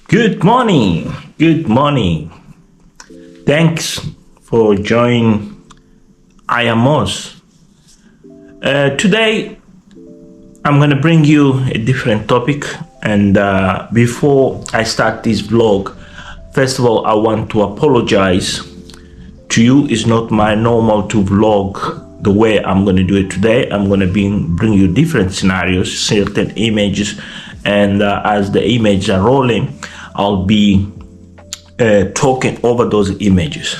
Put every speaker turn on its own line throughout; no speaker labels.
Good morning. Good morning. Thanks for joining IAMOS. Today, I'm going to bring you a different topic. And before I start this vlog, first of all, I want to apologize to you. It's not my normal to vlog the way I'm going to do it today. I'm going to bring you different scenarios, certain images. And as the images are rolling, I'll be talking over those images,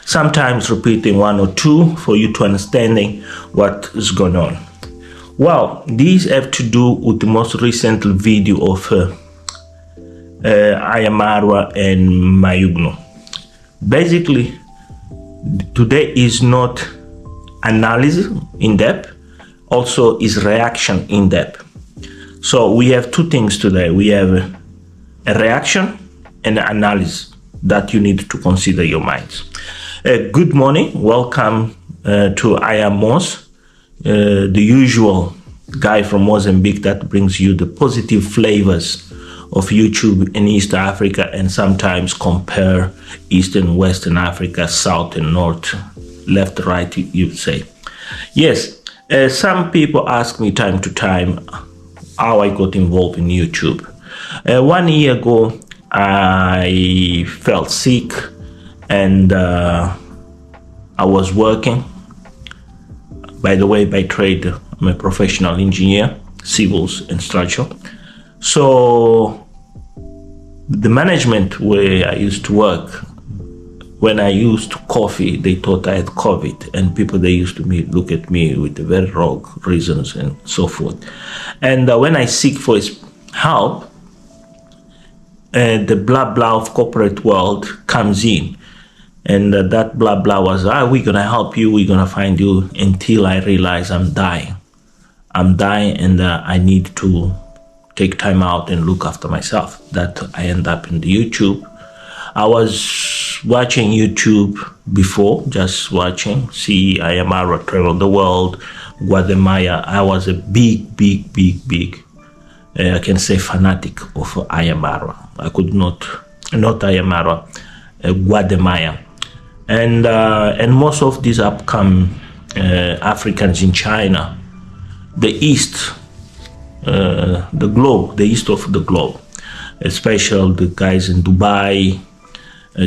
sometimes repeating one or two for you to understanding what is going on. Well, these have to do with the most recent video of Ayamarwa and Mayugno. Basically, today is not analysis in depth, also is reaction in depth. So we have two things today. We have a reaction and an analysis that you need to consider your minds. Good morning. Welcome to IAMOS, the usual guy from Mozambique that brings you the positive flavors of YouTube in East Africa and sometimes compare East and Western Africa, South and North, left, right, you'd say. Yes, some people ask me time to time how I got involved in YouTube. 1 year ago, I felt sick and I was working. By the way, by trade, I'm a professional engineer, civils and structural. So the management where I used to work, when I used coffee, they thought I had COVID, and people, they used to look at me with very wrong reasons and so forth. And when I seek for his help, the blah blah of corporate world comes in, and that blah blah was, we're gonna help you, we're gonna find you, until I realize I'm dying, and I need to take time out and look after myself. That I end up in the YouTube. I was watching YouTube before, just watching, see Ayamarwa travel the world, Guatemala. I was a big, I can say fanatic of Ayamarwa. I could not Ayamarwa, Guatemala. And most of these upcoming Africans in China, the east, the globe, the east of the globe, especially the guys in Dubai,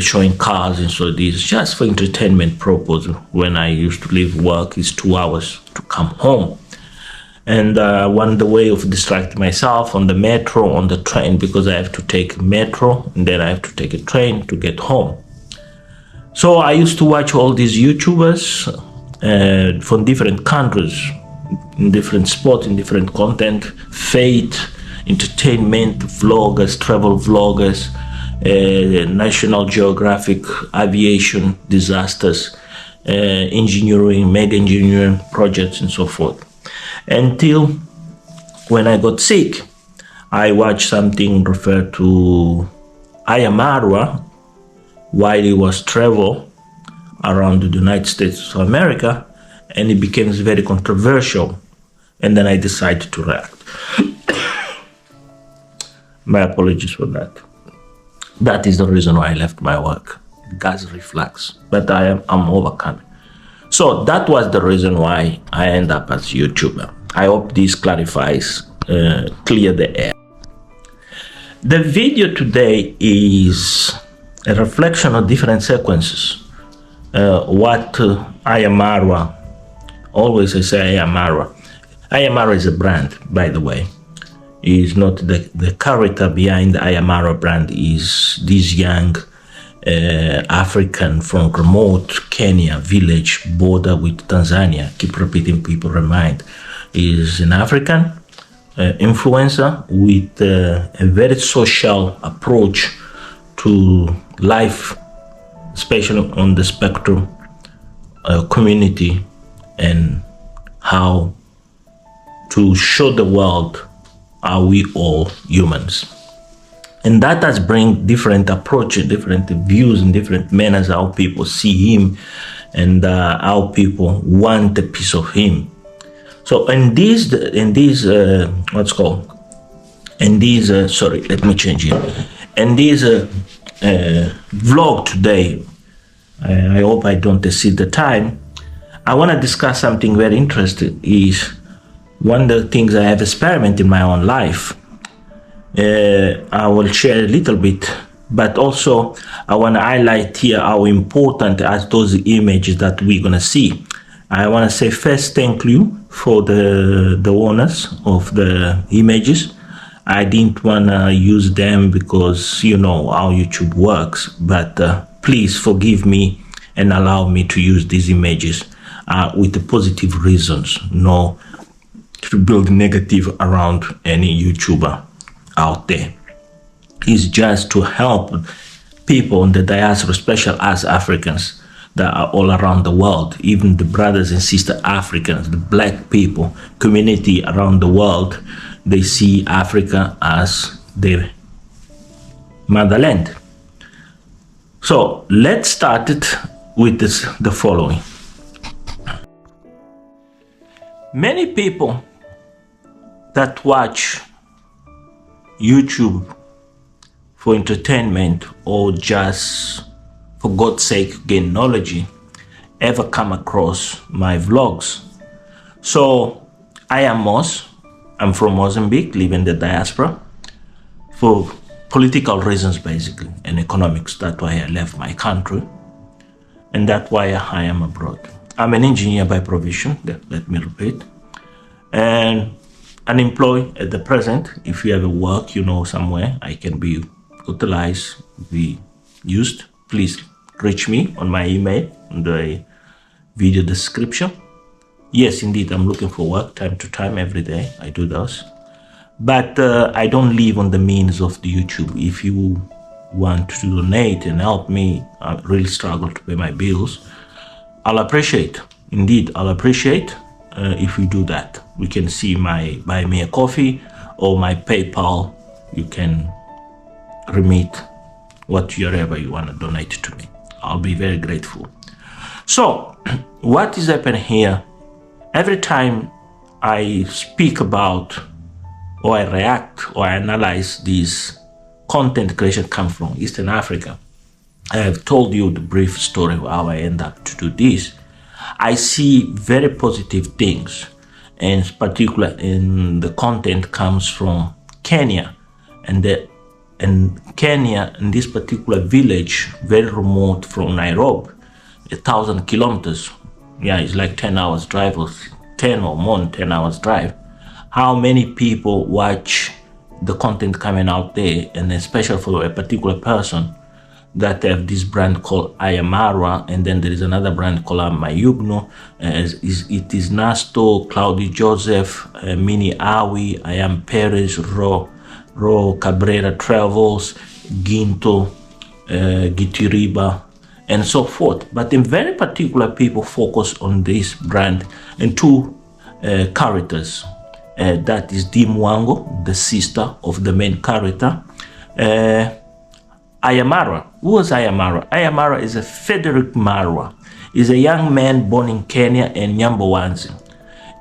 showing cars and so this, just for entertainment purpose. When I used to leave work, it's 2 hours to come home. And one the way of distracting myself on the metro, on the train, because I have to take metro and then I have to take a train to get home. So I used to watch all these YouTubers from different countries, in different sports, in different content, faith, entertainment, vloggers, travel vloggers, National Geographic, aviation, disasters, engineering, mega engineering projects and so forth. Until when I got sick, I watched something referred to Ayamarwa while he was travel around the United States of America, and it became very controversial. And then I decided to react. My apologies for that. That is the reason why I left my work, gas reflux, but I'm overcoming. So that was the reason why I end up as YouTuber. I hope this clarifies, clear the air. The video today is a reflection of different sequences. What Ayamarwa, always I say Ayamarwa. Ayamarwa is a brand, by the way. Is not the character behind the Ayamarwa brand is this young African from remote Kenya village border with Tanzania. Keep repeating, people remind. Is an African influencer with a very social approach to life, especially on the spectrum community, and how to show the world are we all humans. And that has bring different approaches, different views, and different manners how people see him, and how people want a piece of him. So in these sorry, let me change it. And this vlog today, I hope I don't exceed the time. I want to discuss something very interesting. Is one of the things I have experimented in my own life. I will share a little bit, but also I want to highlight here how important are those images that we're going to see. I want to say first thank you for the owners of the images. I didn't want to use them because you know how YouTube works, but please forgive me and allow me to use these images with the positive reasons, no to build negative around any YouTuber out there. It's just to help people in the diaspora, especially as Africans that are all around the world, even the brothers and sister Africans, the black people community around the world, they see Africa as their motherland. So let's start it with the following. Many people that watch YouTube for entertainment or just for God's sake gain knowledge ever come across my vlogs. So I am Mos. I'm from Mozambique, live in the diaspora for political reasons basically and economics. That's why I left my country and that's why I am abroad. I'm an engineer by profession, let me repeat, and unemployed at the present. If you ever work, you know, somewhere I can be utilized, be used, please reach me on my email in the video description. Yes, indeed, I'm looking for work time to time, every day. I do those. But I don't live on the means of the YouTube. If you want to donate and help me, I really struggle to pay my bills. I'll appreciate, indeed, I'll appreciate if you do that. We can see my buy me a coffee or my PayPal. You can remit whatever you want to donate to me. I'll be very grateful. So what is happening here? Every time I speak about or I react or I analyze this content creation come from Eastern Africa, I have told you the brief story of how I end up to do this. I see very positive things, and in particular in the content comes from Kenya, and Kenya, in this particular village, very remote from Nairobi, 1,000 kilometers. Yeah, it's like 10 hours drive or 10 or more than 10 hours drive. How many people watch the content coming out there, and especially for a particular person that have this brand called Ayamara, and then there is another brand called Mayugno. It is Nasto, Claudio Joseph, Mini Awi, I am Perez, Ro Cabrera Travels, Ginto, Gitiriba, and so forth. But in very particular, people focus on this brand and two characters. That is Dimwango, the sister of the main character. Ayamara. Who was Ayamara? Ayamara is a Frederick Marwa. Is a young man born in Kenya and Nyambowanzi.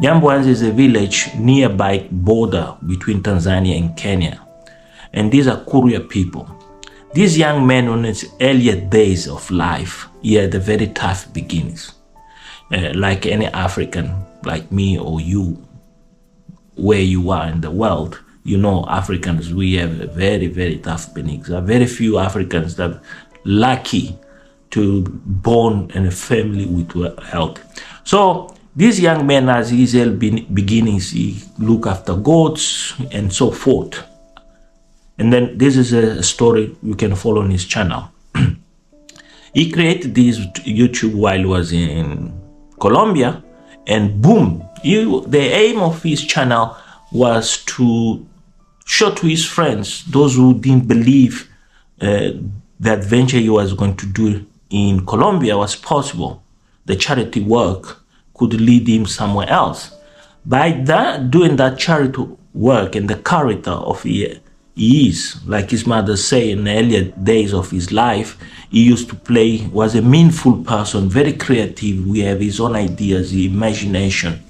Nyambowanzi is a village nearby border between Tanzania and Kenya. And these are Kuria people. This young man, in his earlier days of life, he had a very tough beginnings. Like any African, like me or you, where you are in the world, you know, Africans, we have a very, very tough beginnings. There are very few Africans that are lucky to born in a family with health. So this young man, as his beginnings, he look after goats and so forth. And then this is a story you can follow on his channel. He created this YouTube while he was in Colombia, and boom, the aim of his channel was to show to his friends, those who didn't believe the adventure he was going to do in Colombia was possible. The charity work could lead him somewhere else. By doing that charity work and the character of he is, like his mother say, in the earlier days of his life, he used to play, was a meaningful person, very creative. We have his own ideas, the imagination.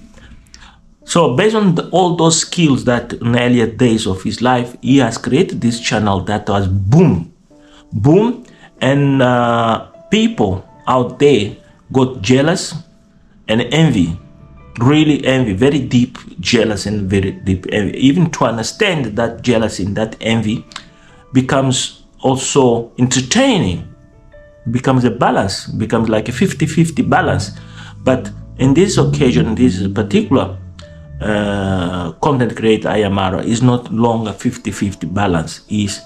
So based on all those skills that in the earlier days of his life, he has created this channel that was boom, and people out there got jealous and envy, really envy, very deep jealous and very deep envy. Even to understand that jealousy and that envy becomes also entertaining, becomes a balance, becomes like a 50-50 balance. But in this occasion, this particular content creator Ayamara is not longer 50-50 balance. Is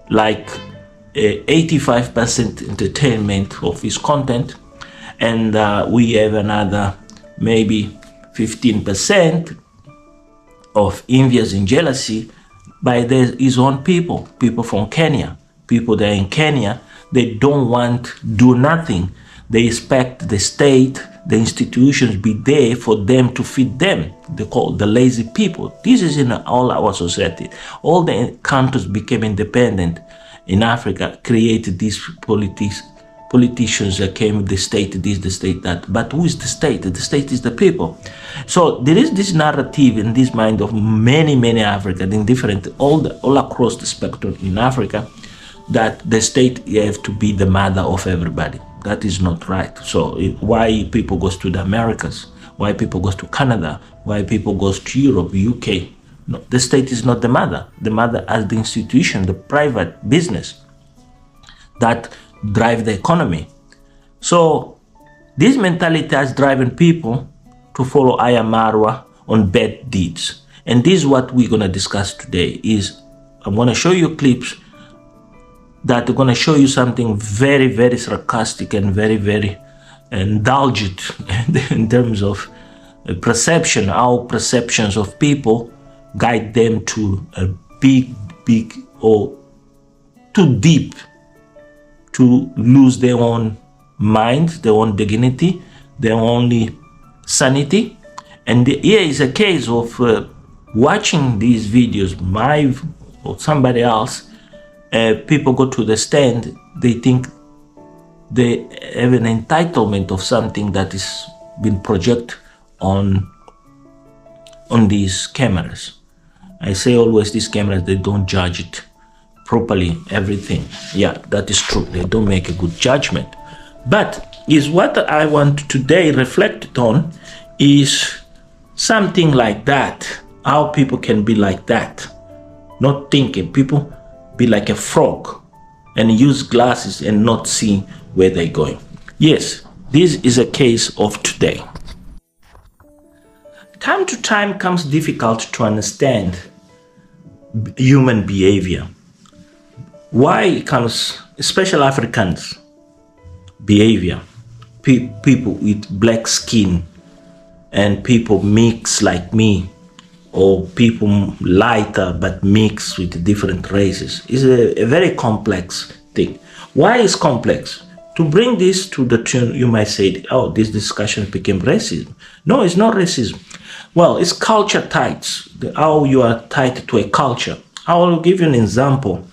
like 85% entertainment of his content, and we have another maybe 15% of envious and jealousy by his own people from Kenya. People that are in Kenya, they don't want to do nothing. They expect the state, the institutions be there for them to feed them. They call the lazy people. This is in all our society. All the countries became independent in Africa, created these politicians that came with the state this, the state that. But who is the state? The state is the people. So there is this narrative in this mind of many Africans in different, all across the spectrum in Africa, that the state have to be the mother of everybody. That is not right. So why people goes to the Americas? Why people goes to Canada? Why people goes to Europe, UK? No, the state is not the mother. The mother as the institution, the private business that drive the economy. So this mentality has driven people to follow Ayamarwa on bad deeds. And this is what we're going to discuss today. I'm going to show you clips that are going to show you something very sarcastic and very indulgent in terms of perception, how perceptions of people guide them to a big or too deep to lose their own mind, their own dignity, their only sanity. And here is a case of watching these videos, my or somebody else. People go to the stand, they think they have an entitlement of something that is been projected on these cameras. I say always these cameras, they don't judge it properly, everything. Yeah, that is true. They don't make a good judgment. But is what I want today reflect on is something like that. How people can be like that. Not thinking. People be like a frog and use glasses and not see where they're going. Yes, this is a case of today. Time to time comes difficult to understand human behavior. Why it comes, especially Africans behavior, people with black skin and people mix like me, or people lighter but mixed with different races, is a very complex thing. Why is complex? To bring this to the tune, you might say, oh, this discussion became racism. No, it's not racism. Well, it's culture ties, how you are tied to a culture. I will give you an example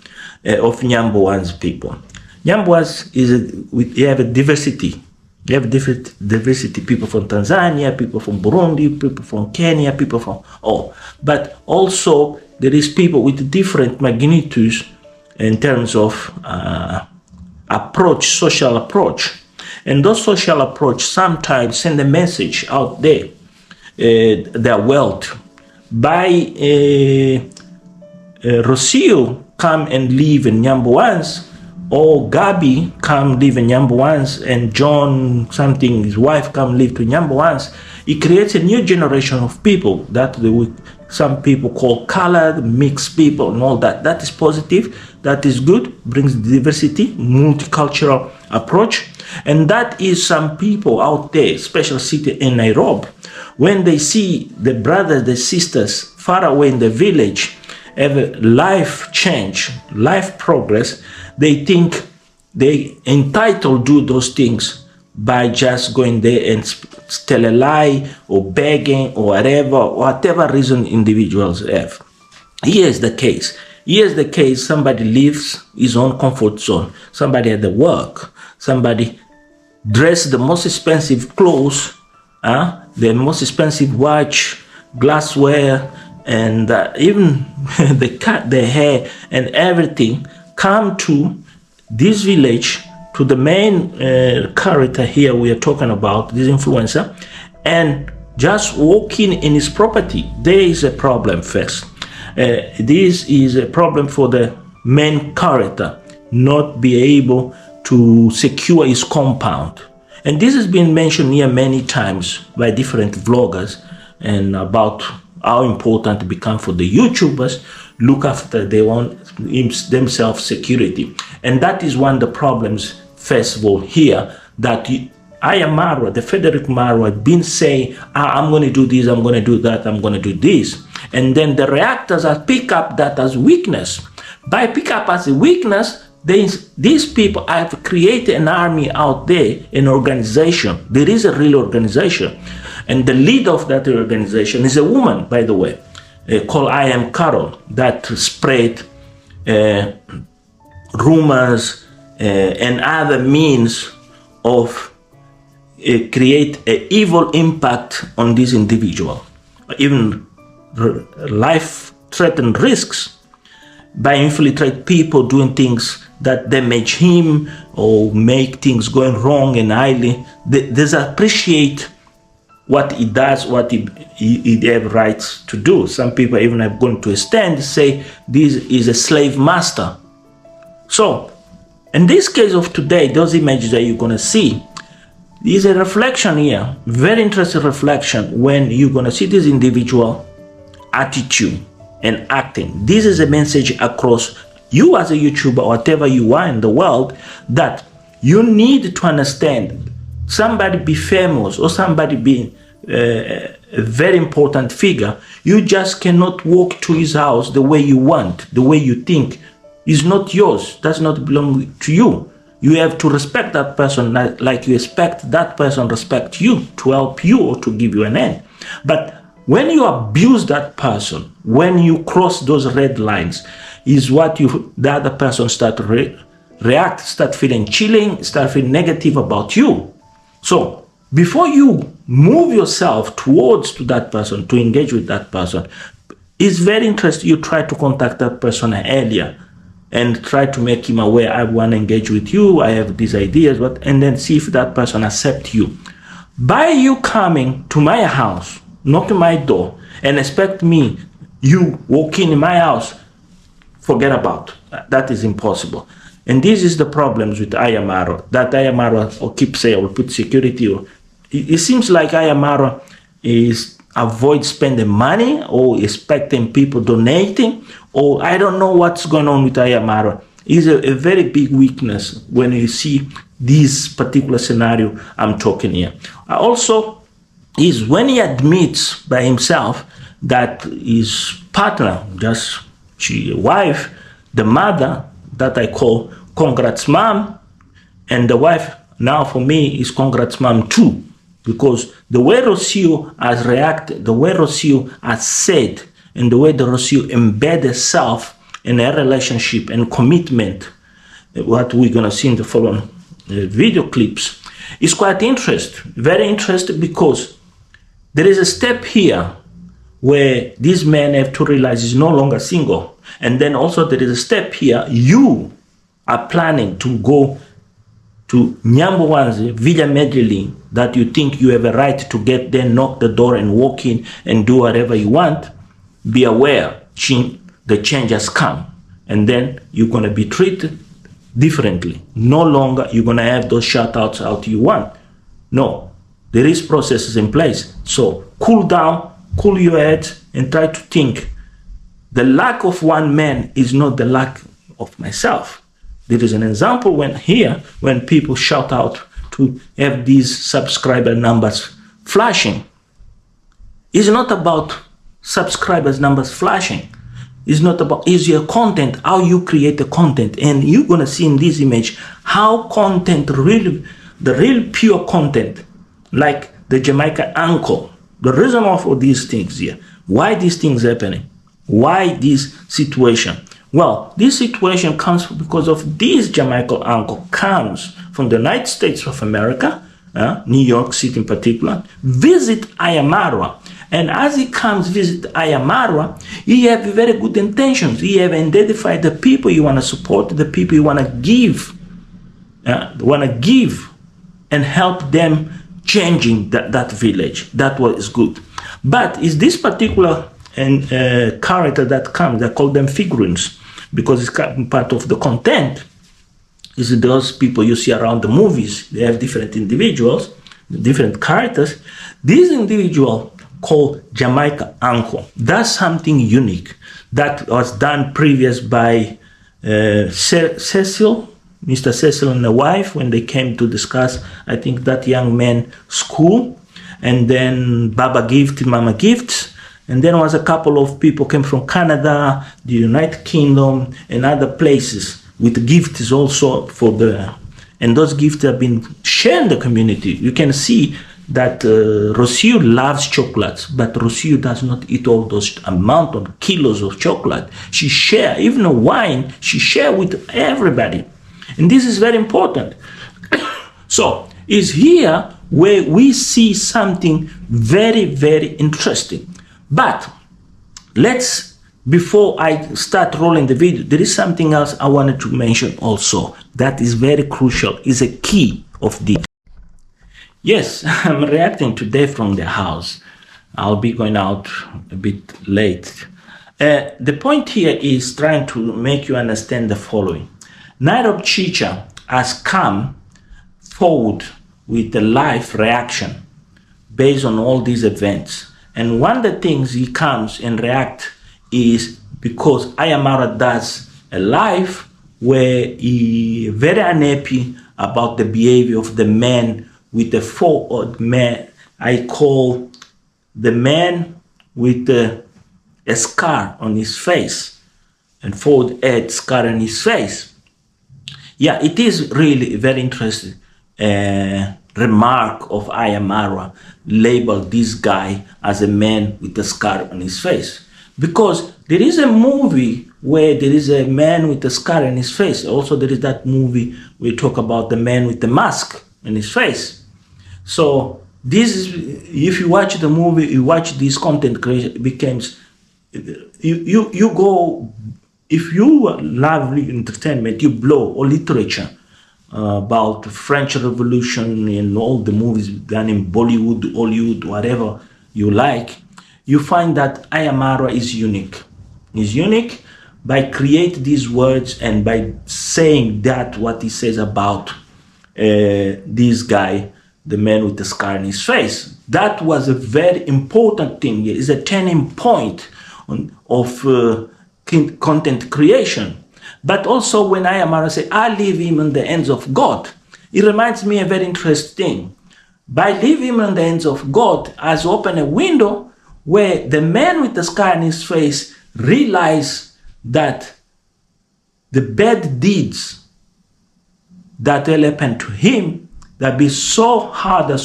of Nyamboan's people. Nyamboans you have a diversity. You have different diversity, people from Tanzania, people from Burundi, people from Kenya, people from but also there is people with different magnitudes in terms of approach, social approach. And those social approach sometimes send a message out there, their wealth. By Rocio come and live in Nyamboans, or Gabi come live in Nyamboans, and John something, his wife come live to Nyamboans. It creates a new generation of people that some people call colored, mixed people and all that. That is positive, that is good, brings diversity, multicultural approach. And that is some people out there, especially city in Nairobi, when they see the brothers, the sisters far away in the village have a life change, life progress, they think they entitled to do those things by just going there and tell a lie or begging or whatever reason individuals have. Here's the case. Here's the case. Somebody leaves his own comfort zone. Somebody at the work. Somebody dressed the most expensive clothes, the most expensive watch, glassware, and even the hair and everything come to this village, to the main character here we are talking about, this influencer, and just walking in his property. There is a problem first. This is a problem for the main character, not be able to secure his compound. And this has been mentioned here many times by different vloggers, and about how important it becomes for the YouTubers look after their own themselves security. And that is one of the problems, first of all, here, that Marwa, the Frederick Marwa, had been saying, I'm going to do this, I'm going to do that, I'm going to do this. And then the reactors are pick up that as weakness. By pick up as a weakness, these people have created an army out there, an organization. There is a real organization. And the leader of that organization is a woman, by the way, called I Am Carol, that spread rumors and other means of create an evil impact on this individual, even life-threatening risks, by infiltrate people doing things that damage him or make things going wrong and highly. They appreciate what he does, what he have rights to do. Some people even have gone to a stand to say this is a slave master. So, in this case of today, those images that you're going to see, is a reflection here, very interesting reflection, when you're going to see this individual attitude and acting. This is a message across you as a YouTuber, whatever you are in the world, that you need to understand somebody be famous or somebody be a very important figure. You just cannot walk to his house the way you want, the way you think. It's not yours, does not belong to you. You have to respect that person like you expect that person respect you, to help you or to give you an end. But when you abuse that person, when you cross those red lines, is what the other person start react, start feeling chilling, start feeling negative about you. So before you move yourself towards to that person, to engage with that person, it's very interesting you try to contact that person earlier and try to make him aware, I want to engage with you, I have these ideas, and then see if that person accepts you. By you coming to my house, knocking my door, and expect me, you walking in my house, forget about. That is impossible. And this is the problems with Ayamaro. That Ayamaro or keep saying, I will put security. Or it seems like Ayamaro is avoid spending money or expecting people donating, or I don't know what's going on with Ayamaro. It's a very big weakness when you see this particular scenario I'm talking here. Also, is when he admits by himself that his partner, just she wife, the mother that I call congrats mom, and the wife now for me is congrats mom too, because the way Rocio has reacted, the way Rocio has said, and the way the Rocio embed herself in a relationship and commitment, what we're gonna see in the following video clips, is quite interesting, very interesting, because there is a step here where these men have to realize he's no longer single. And then also there is a step here, you are planning to go to Nyambowanzi, Villa Medellin, that you think you have a right to get there, knock the door and walk in and do whatever you want. Be aware, the change has come. And then you're going to be treated differently. No longer you're going to have those shout-outs out you want. No, there is processes in place. So cool down, cool your head, and try to think. The lack of one man is not the lack of myself. There is an example when people shout out to have these subscriber numbers flashing. It's not about subscribers numbers flashing. It's not about, is your content, how you create the content. And you're going to see in this image how content, really, the real pure content, like the Jamaican uncle, the reason for these things here, why these things happening, why this situation. Well, this situation comes because of this Jamaican uncle comes from the United States of America, New York City in particular, visit Ayamarwa, And as he comes visit Ayamarwa, he have very good intentions. He have identified the people you want to support, the people you want to give, and help them changing that village. That was good. But is this particular character that comes, they call them figurines, because it's part of the content, is those people you see around the movies. They have different individuals, different characters. This individual called Jamaica Uncle does something unique that was done previous by Cecil, Mr. Cecil and the wife, when they came to discuss, I think, that young man school, and then Baba Gift, Mama Gifts, and then was a couple of people came from Canada, the United Kingdom, and other places with gifts also for the, and those gifts have been shared in the community. You can see that Rocio loves chocolates, but Rocio does not eat all those amount of kilos of chocolate. She share, even wine, she share with everybody. And this is very important. So, is here where we see something very, very interesting. But let's, before I start rolling the video, there is something else I wanted to mention also that is very crucial, is a key of this. Yes, I'm reacting today from the house. I'll be going out a bit late. The point here is trying to make you understand the following. Nairobi Chicha has come forward with a live reaction based on all these events. And one of the things he comes and react is because Ayamara does a live where he very unhappy about the behavior of the man with the forward man. I call the man with a scar on his face and forward head scar on his face. Yeah, it is really very interesting remark of Ayamara label this guy as a man with a scar on his face. Because there is a movie where there is a man with a scar on his face. Also, there is that movie we talk about the man with the mask on his face. So this is, if you watch the movie, you watch this content creation, it becomes, you go, if you love entertainment, you blow, or literature, about French Revolution and all the movies done in Bollywood, Hollywood, whatever you like, you find that Ayamara is unique. He's unique by creating these words and by saying that what he says about this guy, the man with the scar on his face. That was a very important thing. It's a turning point of content creation. But also when Ayamara say, I leave him in the hands of God, it reminds me a very interesting thing. By leaving him in the hands of God has opened a window where the man with the scar on his face realized that the bad deeds that will happen to him, that be so harder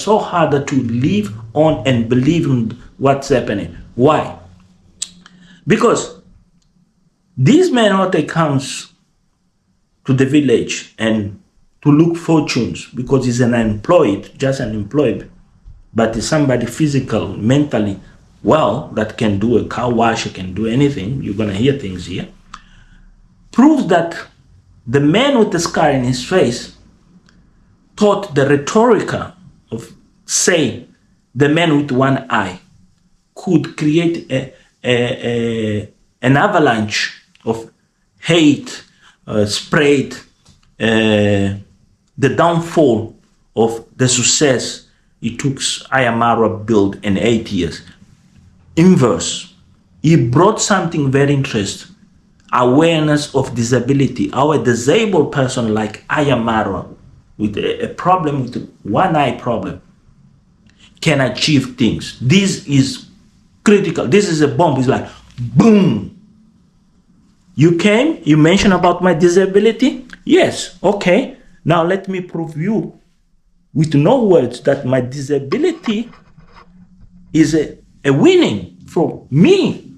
to live on and believe in what's happening. Why? Because this man Ote comes to the village and to look fortunes because he's an unemployed, just unemployed, but he's somebody physical, mentally well, that can do a car wash, can do anything. You're going to hear things here. Proves that the man with the scar in his face taught the rhetorica of, say, the man with one eye could create an avalanche of hate, sprayed the downfall of the success it took Ayamara build in 8 years. Inverse, he brought something very interesting, awareness of disability. Our disabled person like Ayamara with a problem, with one eye problem, can achieve things. This is critical. This is a bomb. It's like, boom. You came, you mentioned about my disability? Yes, okay. Now let me prove you with no words that my disability is a winning for me.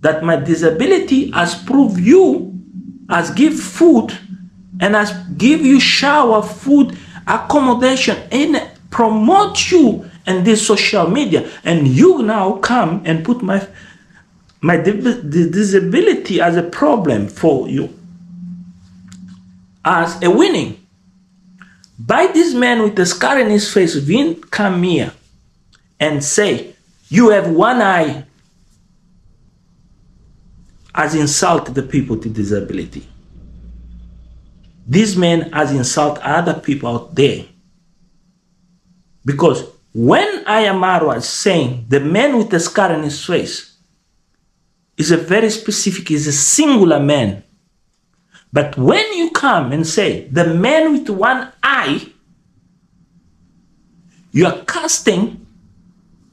That my disability has proved you, has give food, and has give you shower, food, accommodation, and promote you and this social media, and you now come and put my disability as a problem for you, as a winning. By this man with the scar in his face, Vin come here and say, you have one eye, has insulted the people with disability. This man has insulted other people out there. Because when Ayamaro is saying the man with the scar in his face is a very specific, is a singular man. But when you come and say the man with one eye, you are casting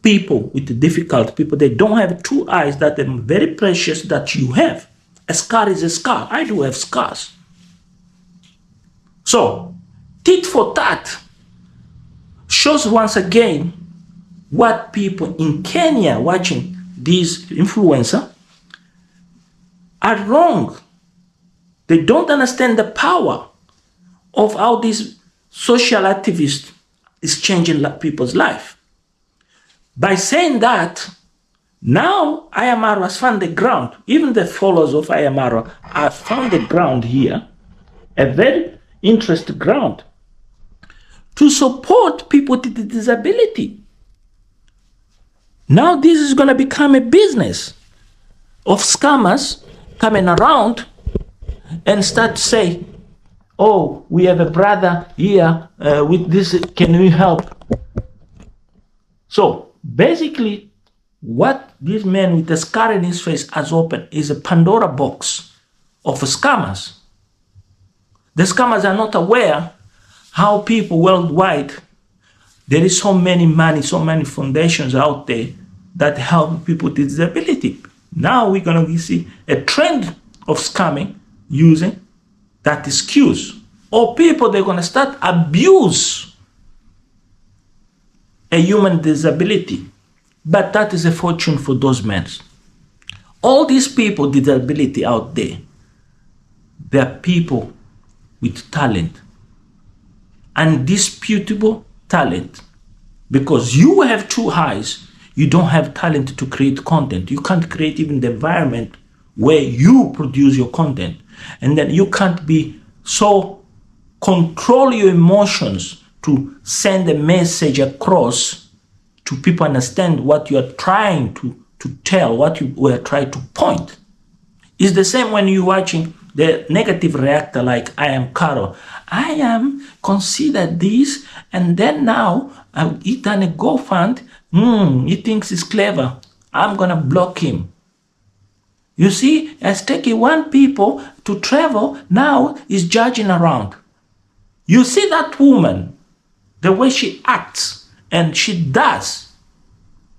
people with difficult people. They don't have two eyes that are very precious that you have. A scar is a scar. I do have scars. So, tit for tat shows once again what people in Kenya watching these influencers are wrong. They don't understand the power of how this social activist is changing people's life. By saying that, now Ayamaro has found the ground. Even the followers of Ayamaro have found the ground here, a very interesting ground, to support people with disability. Now this is going to become a business of scammers coming around and start to say, oh, we have a brother here with this, can we help? So basically, what this man with the scar in his face has opened is a Pandora box of scammers. The scammers are not aware how people worldwide, there is so many money, so many foundations out there that help people with disability. Now we're going to see a trend of scamming using that excuse. Or people, they're going to start abuse a human disability. But that is a fortune for those men. All these people with disability out there, they are people with talent. Undisputable talent. Because you have two eyes, you don't have talent to create content. You can't create even the environment where you produce your content. And then you can't be so control your emotions to send a message across to people understand what you are trying to tell, what you were trying to point. It's the same when you're watching the negative reactor like I am Carol. I am considered this, and then now he done a GoFund. He thinks he's clever. I'm gonna block him. You see, it's taking one people to travel, now is judging around. You see that woman, the way she acts and she does,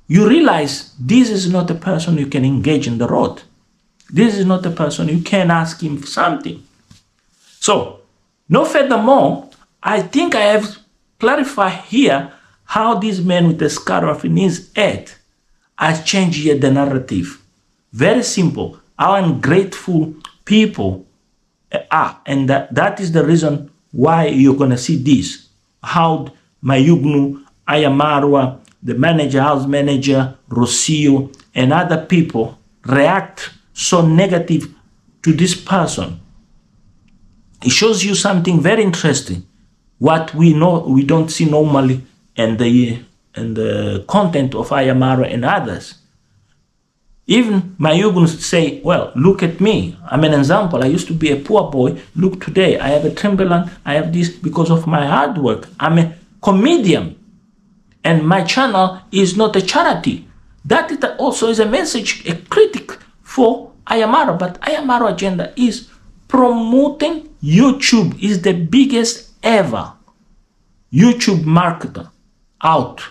you realize this is not a person you can engage in the road. This is not a person you can ask him for something. So, no furthermore, I think I have clarified here how this man with the scarf in his head has changed here the narrative. Very simple. How ungrateful people are. And that is the reason why you're going to see this. How Mayugnu, Ayamarwa, the manager, house manager, Rocio, and other people react so negative to this person. It shows you something very interesting. What we know, we don't see normally in the content of Ayamaro and others. Even Mayugun say, well, look at me. I'm an example. I used to be a poor boy. Look today. I have a Timberland. I have this because of my hard work. I'm a comedian. And my channel is not a charity. That is also is a message, a critic for Ayamaro. But Ayamaro agenda is promoting YouTube. Is the biggest ever YouTube marketer out.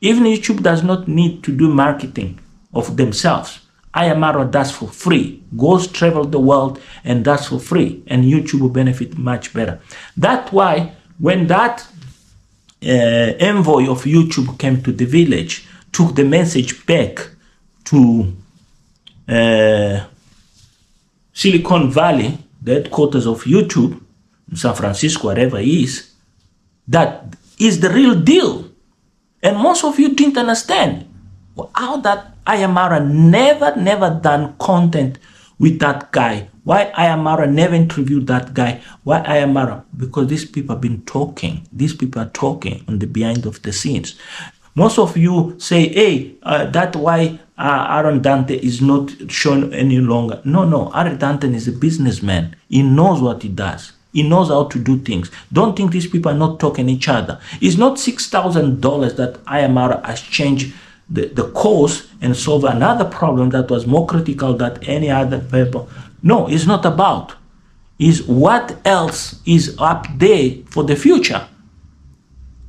Even YouTube does not need to do marketing of themselves. Ayamaro does for free. Goes travel the world and does for free. And YouTube will benefit much better. That's why when that envoy of YouTube came to the village, took the message back to Silicon Valley, the headquarters of YouTube, in San Francisco, wherever it is, that is the real deal. And most of you didn't understand how that Ayamara never done content with that guy. Why Ayamara never interviewed that guy? Why Ayamara? Because these people have been talking. These people are talking on the behind of the scenes. Most of you say, hey, that's why Aaron Dante is not shown any longer. No, Aaron Dante is a businessman. He knows what he does. He knows how to do things. Don't think these people are not talking each other. It's not $6,000 that Ayamara has changed the course and solve another problem that was more critical than any other people. No, it's not about. It's what else is up there for the future.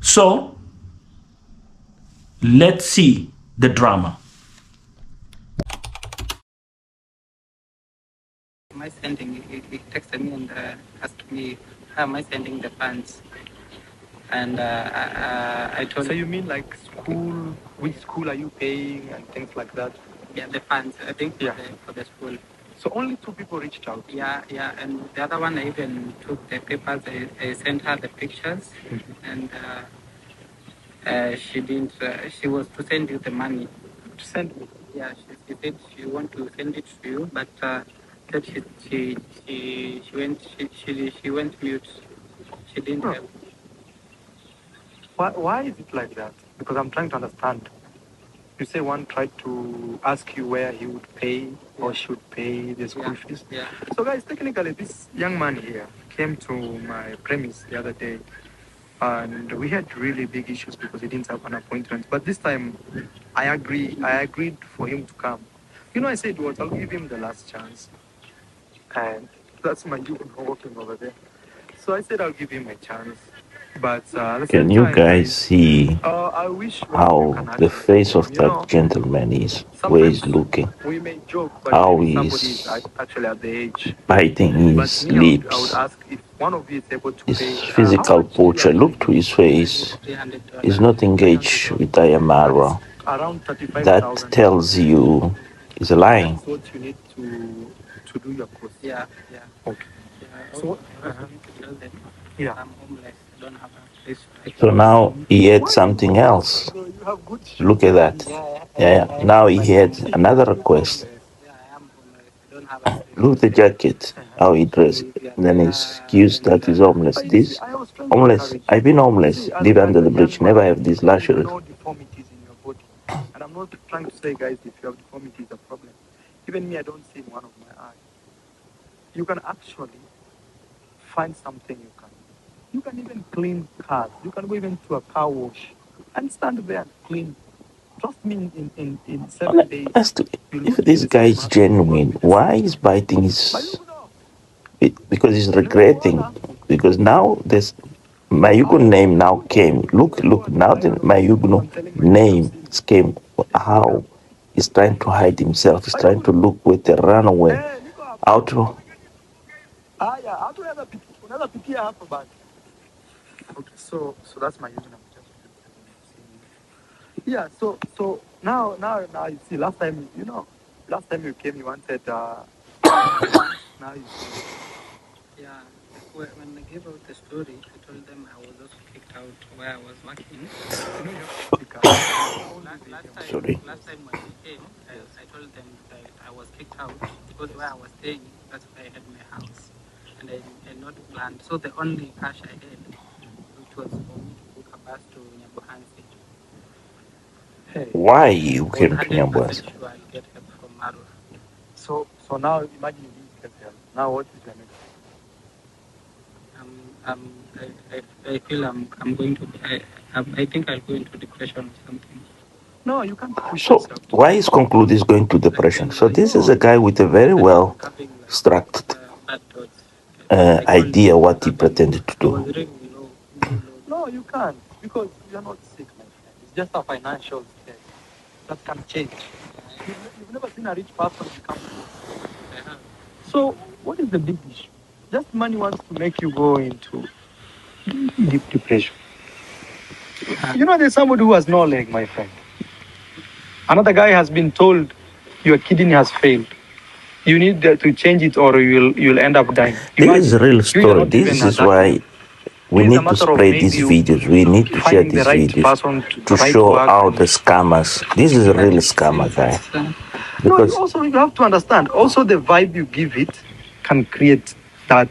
So let's see the drama.
Am I sending? He texted me and asked me, how am I sending the funds? And I told.
So you mean like school? Which school are you paying and things like that?
Yeah, the funds. I think for the school.
So only 2 people reached out.
Yeah, and the other one I even took the papers. I sent her the pictures, and she didn't. She was to send you the money.
To send me?
Yeah, she said she want to send it to you, but said she went mute. She didn't help.
Why is it like that? Because I'm trying to understand. You say one tried to ask you where he would pay or should pay the school fees.
Yeah.
So guys, technically this young man here came to my premise the other day and we had really big issues because he didn't have an appointment. But this time I agreed for him to come. You know, I said what, I'll give him the last chance. And that's my youth working over there. So I said I'll give him a chance. But
can you guys see
I wish
how the face of that gentleman is, where he's looking,
we may joke, but
how
he's actually at the age.
biting his lips,
I would ask if one of you is able to
his
pay,
physical posture? Look to his face. He's not engaged with Ayamara.
around 35,000.
That tells you he's lying.
That's what you need to do your course.
Yeah.
Okay.
So you need to tell them, I'm homeless. I don't have a place to take.
So now he had something else. Look at that. Yeah. Now he had another request.
Yeah, I am homeless. I don't have a place.
Look at the jacket, how he dressed. Then he's excused that he's homeless. This homeless. I've been homeless. Live under the bridge. Never have this luxury.
No deformities in your body. And I'm not trying to say, guys, if you have deformities, a problem. Even me, I don't see in one of my eyes. You can actually find something you can. You can even clean cars. You can go even to a car wash and stand there and clean. Trust me, in 7 days.
If this guy is genuine, why is biting his? Because he's regretting. Because now this Mayugo name now came. Look, now the Mayugo name came. How he's trying to hide himself. He's trying to look with a runaway. Out.
Okay, so that's my username. Yeah, so now you see, last time you came, you wanted now you see.
Yeah, when I gave out the story, I told them I was also kicked out where I was working. Last time when we came, I told them that I was kicked out because where I was staying, that's where I had my house. And I had not planned. So the only cash I had, which was for me to book a bus to Nyabohansi.
Why you came to Nyambwasi?
Sure I'll get help from Marwa.
So now imagine you didn't get help. Now what is your next?
I feel I'm going to. I think I'll go into depression or something.
No, you can't push
So
yourself.
why is conclude is going to depression? So this is a guy with a very well structured idea what he pretended to do.
No, you can't, because you're not sick, my friend. It's just a financial state that can change. You've never seen a rich person become poor. So what is the big issue? Just money wants to make you go into deep depression. You know, there's somebody who has no leg, my friend. Another guy has been told your kidney has failed. You need to change it or you'll end up dying.
This is a real story. This is why We
It's a
need to
matter of
spread
maybe
these
you
videos. We need to share
finding the
these
right
videos
person
to
right
show
work.
out the scammers. This is a real scammer, guy.
No,
Because
you have to understand. Also, the vibe you give it can create that.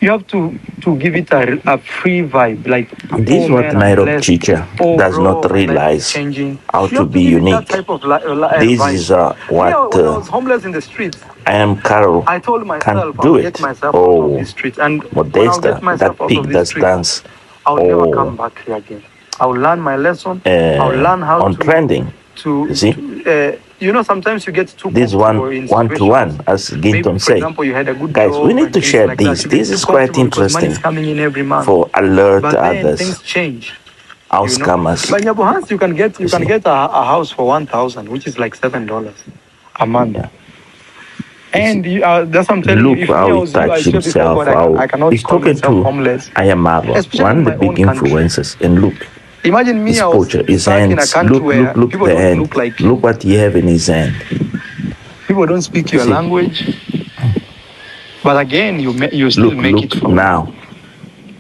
You have to give it a free vibe. Like,
this is
oh
what
man, I'm
Nairobi
blessed.
teacher
Oh
does
bro,
not
my life is
realize
changing.
how
You
to
have
be
to give it that
unique.
type of
This
vibe.
is
Yeah,
what
when I was homeless in the streets,
I am Carol
I told myself
can't
I
do
will get
it.
myself out of
Oh,
this street, and when I'll get
Modesta,
myself
that
out of
pig
this
does
street,
dance.
I'll never come
Oh,
back here again. I'll learn my lesson. I'll learn how
on trending. You see,
sometimes you get too
this
comfortable in
one to
situations.
one, as
Maybe,
Ginton
for
say.
example, you had a good
Guys, we
job
need
and
to
things
share
like
this.
that. You get
This
too
is quite
comfortable because money
interesting
is coming in every month.
for alert
But then
others.
things change.
Our
You know,
scammers.
by your hands, you can get
You see?
a house for 1,000, which is like $7 a month.
Yeah.
And that's what I'm telling you.
Look
If me,
how
I
he
was you, I
touched
swear before
himself.
God,
How
I cannot
he's
call
talking
myself
to
homeless,
Ayamarwa,
especially
one
in
of the
my
big
own country.
influencers. And look,
Imagine me,
his
I was
poacher, his
stuck in a
hands.
country where
Look
people
the
don't
hand.
look like
Look
you.
what he have in his hand.
People don't speak
You
your
see?
language. But again, you still make it
Look
forward.
now.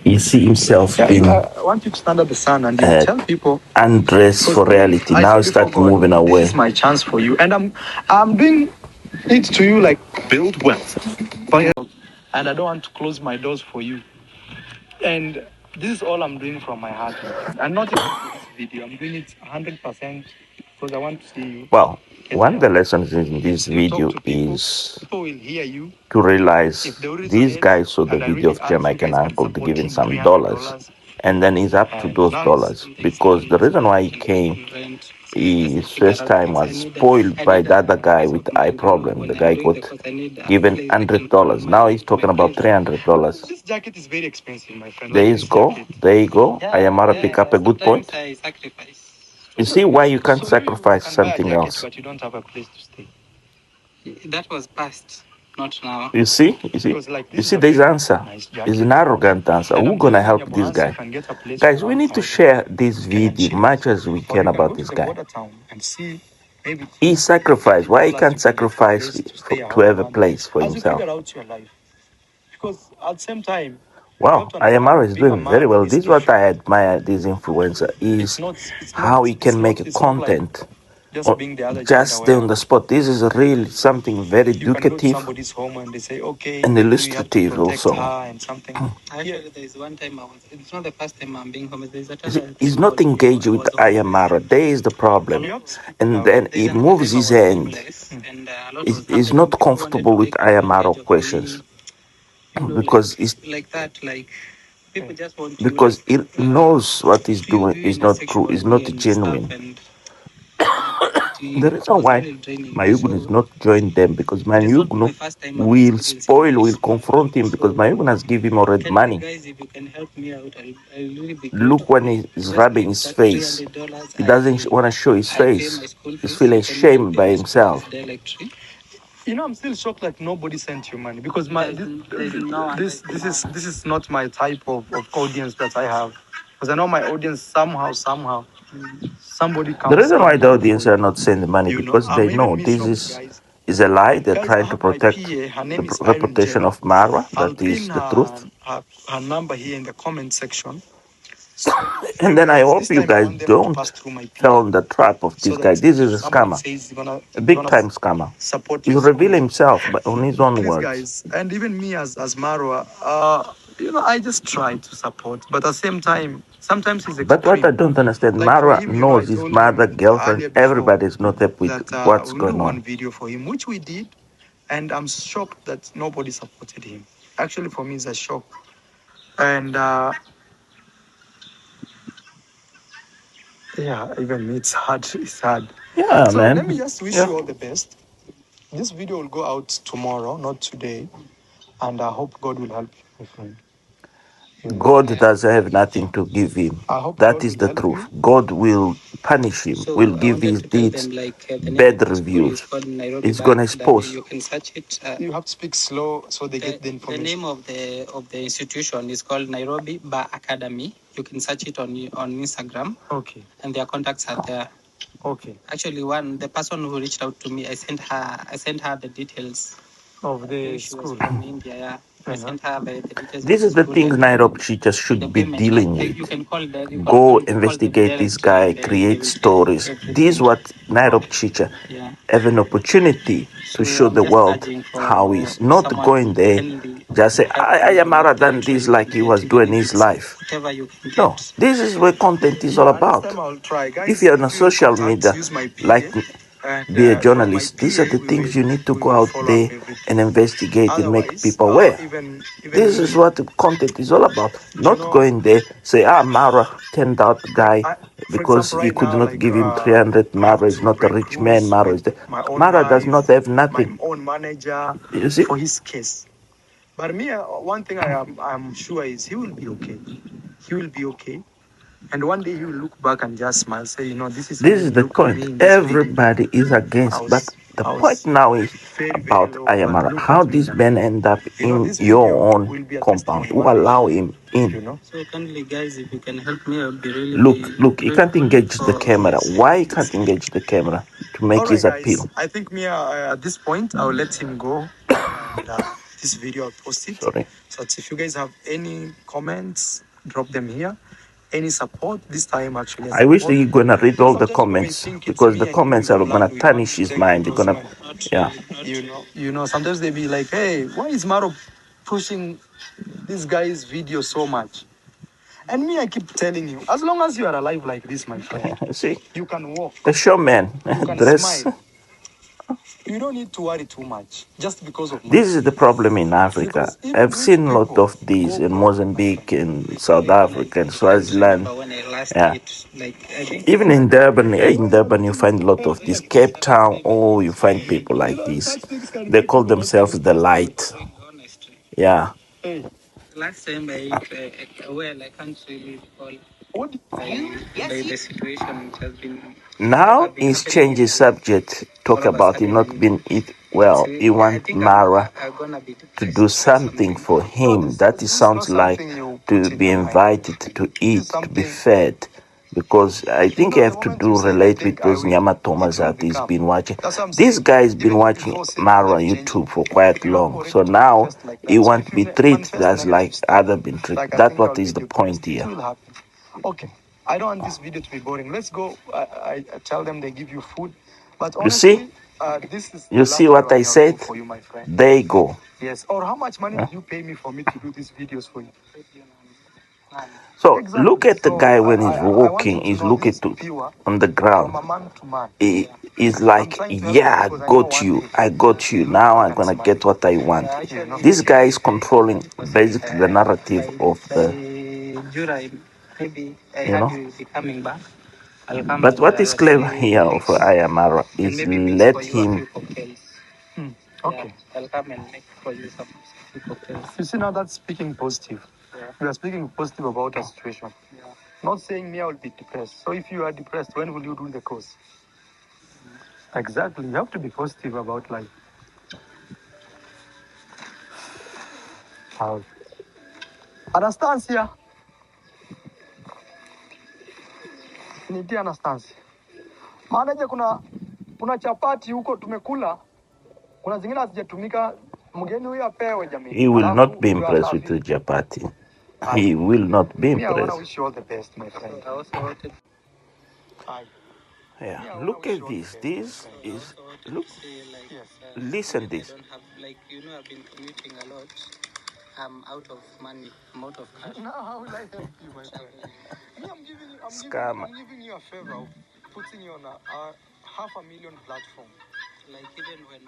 He see himself being
I want you to stand at the sun and you tell people.
undressed for reality. Now he start moving away.
This is my chance for you, and I'm doing it to you like build wealth. And I don't want to close my doors for you. And this is all I'm doing from my heart, my friend. And not even for this video. I'm doing it 100% because I want to see you.
Well, one of the lessons in this video is
people will hear you.
to realize
If they will
these
resonate,
guys saw the
and I
video
really
of
ask you
Jamaican
guys can
uncle to
support
give him
him
some dollars,
$300.
and then he's up to
And
those
nice.
dollars because the reason why he came, his first time was spoiled by the other guy with eye problem. The guy got given $100. Now he's talking about $300.
This jacket is very expensive, my friend.
There
Like
you
this
go.
jacket.
There you go. Ayamara pick up a good point.
Sometimes I sacrifice.
You see why you can't
So
sacrifice
can buy a
something
jacket,
else.
but you don't have a place to stay.
That was past, not now.
You see,
Because like this
you
is
see.
a
There's
very
answer.
nice
It's
jacket.
an arrogant answer.
And
Who's
I'm
gonna
telling you,
help this
Bohansi, you
guy?
can get a place
Guys,
for
we need to
1,000.
share this
You can
video
achieve.
much as we
Or
can
you can
about
go to
this
the
guy.
border town and see maybe
He sacrificed. Why he can't
$200 you can get a
sacrifice
place to stay a
to
whole
have a
month
place for
as you
himself?
figure out your life. Because at the same time, you have
Wow,
to understand
Ayamaro is
being a
doing very
man
well.
is
This is what
different.
I admire this influencer is how he can make a
It's not like
content
just being the other gender
just there on
where
the spot. This is really something very
you can go to
educative
somebody's home and they say, okay,
and
maybe we have to
illustrative
protect
also.
her and something.
Actually, there is one time it's not the first time I'm being homeless. There's a
You see,
time
he's not engaged
I
with
was homeless.
Ayamara. There is the problem. And then
There's
he
another
moves
time I
his
was
hand.
homeless, and a lot was
He's
happening.
not
People wanted
comfortable
to
with
take advantage
Ayamaro
of me,
questions
like
because he's
like that. Like people just want you,
because
like
he knows what he's doing
abuse you
is
in a
not true,
sexual
is not
way and stuff,
genuine.
and
The
it
reason
was
why
really draining me.
Mayugun is
So
not join them because
it is not
Mayugno
my first time I'm
will
experiencing
spoil, will
this.
confront him because
So
Mayugun has given him already
can you
money.
guys, if you can help me out, I'll really be
Look when
grateful.
he's
Just
rubbing
give
his
that
face.
$300.
He doesn't want to show his
I pay
face.
my school
He's
fees.
feeling
You can even
ashamed
pay
by
my school fees
himself.
directly.
I'm still shocked like nobody sent you money because
There's no one.
this is not my type of audience that I have. Because I know my audience somehow somebody
The
comes
reason
up
why the
through for
audience are
you.
not sending money because they
I'm
know
even me
this
shocked, guys.
is a lie. They're
Guys, I
trying to
have my
protect
PA. Her
the
name is Irene
reputation
Jerry.
of Marwa.
I'll
That
pin
is the truth.
her number here in the comment section.
And then I
This
hope you
time I
guys
want them to pass
don't
through my
fall
PA
in the trap of
so
this guy.
that
This
if
is a
somebody
scammer,
says
a big time scammer.
support
He's
your
revealing
school,
himself but on his own
please,
words.
guys, and even me as Marwa, I just try to support, but at the same time, sometimes it's
But what I
extreme.
don't understand,
Like for
Marwa
him, I
knows his
told
mother,
him
girlfriend,
earlier before
everybody is not happy with
that
what's
we'll do
going
one
on.
video for him, which we did, and I'm shocked that nobody supported him. Actually, for me, it's a shock, and yeah, even me, it's hard. It's hard.
Yeah,
So let me
man.
just wish
Yeah.
you all the best. This video will go out tomorrow, not today, and I hope God will help you, my friend.
God does have nothing to give him.
I hope
That
God
is
will
the
help
truth.
you.
God will punish him,
So
will
I
give
wanted
his
to tell
deeds
them, like, the name of
bad
the school is
reviews.
called Nairobi
He's
Bar
gonna
Academy.
expose.
You can search it.
You have to speak slow so they get the
The
information.
name of the institution is called Nairobi Bar Academy. You can search it on Instagram.
Okay.
And their contacts are there.
Okay.
Actually, the person who reached out to me, I sent her the details
Of the
she
school.
was from India. Yeah. I sent her the details
This
of the
is the
school
things
and
Nairobi teachers
the
should be
payment. Like
dealing
you
with.
can call them,
Go
you call them
investigate this
directly
guy,
and they
create
will tell you
stories. This is
everything.
what Nairobi teacher
Yeah.
have an opportunity to
So
show
I'm
the
just
world
urging
how
for
he's not
someone
going
who
there,
kindly
just say,
help
I
me
am
with the
done this like he was
training,
doing
even if
his
it's
life.
whatever you can
No,
get.
this is where content is all
Yeah, next
about.
time I'll try.
If
Guys,
you're on a
if you
social
contact,
media,
use my
like
PA and
be a
follow my
journalist, these are
PA.
the things you need to
We
go
will
out
follow up
there
everything.
and investigate and make
Otherwise,
people aware.
even
This is
me,
what the content is all about.
you
Not
know,
going there, say, Mara turned out guy
for
because
example,
you
right
could
now,
not
like
give him 300.
I have
Mara is
to
not a
break
rich man.
rules
Mara
with
is there.
my own
Mara does not
wife,
have
my
nothing.
own manager
You see?
for his case. But me, one thing I'm sure is he will be okay. He will be okay. And one day he will look back and just smile, say, you know, this is how
This is
he
the
looked at
point.
me in this video.
Everybody is
I
against, but
was
the
I
point
was
now is
very, very
about
low, but
Ayamara.
look
How
at me
this
now.
man end up
You know,
in
this video
your own
will be a
compound?
testimony
Who
one day.
allow him in?
You know?
So kindly, guys, if you can help me, I would be really
Look,
be
he can't
grateful
engage the
for
camera.
his
Why he can't engage the camera to make
All right,
his
guys.
appeal?
I think me at this point, I'll let him go. And this video, I'll post it.
Sorry.
So that if you guys have any comments, drop them here. Any support, this time actually a
I wish that
support.
you're gonna read all
Because
the
sometimes people may
comments
think it's
because the
me and you, we
comments are gonna
collab, we want
tarnish
to
his
take
mind. They're
people's
gonna,
money.
not
yeah.
not
You know, sometimes they be like, hey, why is Maro pushing this guy's video so much? And me, I keep telling you, as long as you are alive like this, my friend,
See,
you can walk,
the showman
you can
dress.
smile. You don't need to worry too much just because of money.
This is the problem in Africa.
Because even
I've
rich
seen a lot
people
of these
go
in
broke, my
Mozambique,
friend.
in
so
South
even I
Africa, in
can't
Swaziland.
remember when I last
Yeah.
ate. Like I think
Even in Durban, you find a lot of
maybe
this. Cape Town,
maybe
you find people
You
like
know,
this.
such things can
They
make
call
people not to
themselves the
invest in
light.
yourself.
honestly.
Yeah.
Hey,
Last time I ate well, I can't really recall
what did
by the situation which has been
Now
have been
he's
happening
changed
in
his
my life
subject,
all
talk
of a
about him
sudden,
not
and
being eat
it's
well. He
I
want
think
Mara
I'm gonna be
to do
depressed or
something
something.
for
no,
him. That is,
this is not
sounds like
something you
to
put in
be
your mind.
invited to
This is
eat, to be
something,
fed. Because I think you
because the
have to
moment you
do
say, I
relate with
think I
those
will,
Nyama
it
Thomas
will
that he's
become.
been watching.
That's what I'm
This
saying.
guy's been
Even
watching
before saying
Mara on
life changing,
YouTube for quite
you have
long.
already
So
to
now
manifest like
he
that. So
want
if
to
you
be treated
manifest
as
negative
like
stuff,
other been treated.
like I
That's
think
what
I'll
is
be
the point
depressed, it
here.
will happen. Okay, I don't want this video to be boring. Let's go. I tell them they give you food, but
You see?
honestly, this is
You
the
see
last
what
favor
I
me I'll do
said?
for you, my friend.
There you go.
Yes. Or how much money
Huh?
did you pay me for me to do these videos for you?
So look
Exactly.
at the
So
guy when he's
I want you
walking.
to
He's
know this
looking
is
to
pure
on the ground.
from a man to man.
He's
I'm
like,
trying to help you
yeah, I
because I know
got
one
you.
day
I got you.
you look
Now
back
I'm
and
gonna
smile.
get what I want.
You know?
This guy is controlling basically the narrative of the,
July, maybe I
you
heard
know.
you will be coming back. I'll come
But
and
what is
see
clever
you in
here
the
of
mix
Ayamara
and
is
maybe mix for
let
you a
him.
few cocktails.
Okay.
Yeah, I'll come and make for you some few cocktails.
You see, now that's speaking positive.
Yeah.
We are speaking positive about a situation.
Yeah.
Not saying me, I will be depressed. So if you are depressed, when will you do the course? Exactly. You have to be positive about life. How? Anastasia. Nitie Anastasia. Maana je kuna chapati huko tumekula. Kuna zingine hazijatumika. Mgeni huyu apewe jamii.
He will not
Alafu
be
ndio
impressed with
asafi.
the Japati. He will not be
Me, I want to
impressed.
wish you all the best, my friend.
I also wanted
Aye.
Yeah,
Me, I want to
look
wish
at
you all the
this.
best, my
This
friend.
is
to
look.
say like
Yes.
Listen
I
this.
don't have like I've been commuting a lot. I'm out of money. I'm out of cash.
Now, how will I help you, my friend? Me,
Scammer.
I'm giving you a favor of putting you on a 500,000 platform.
Like even when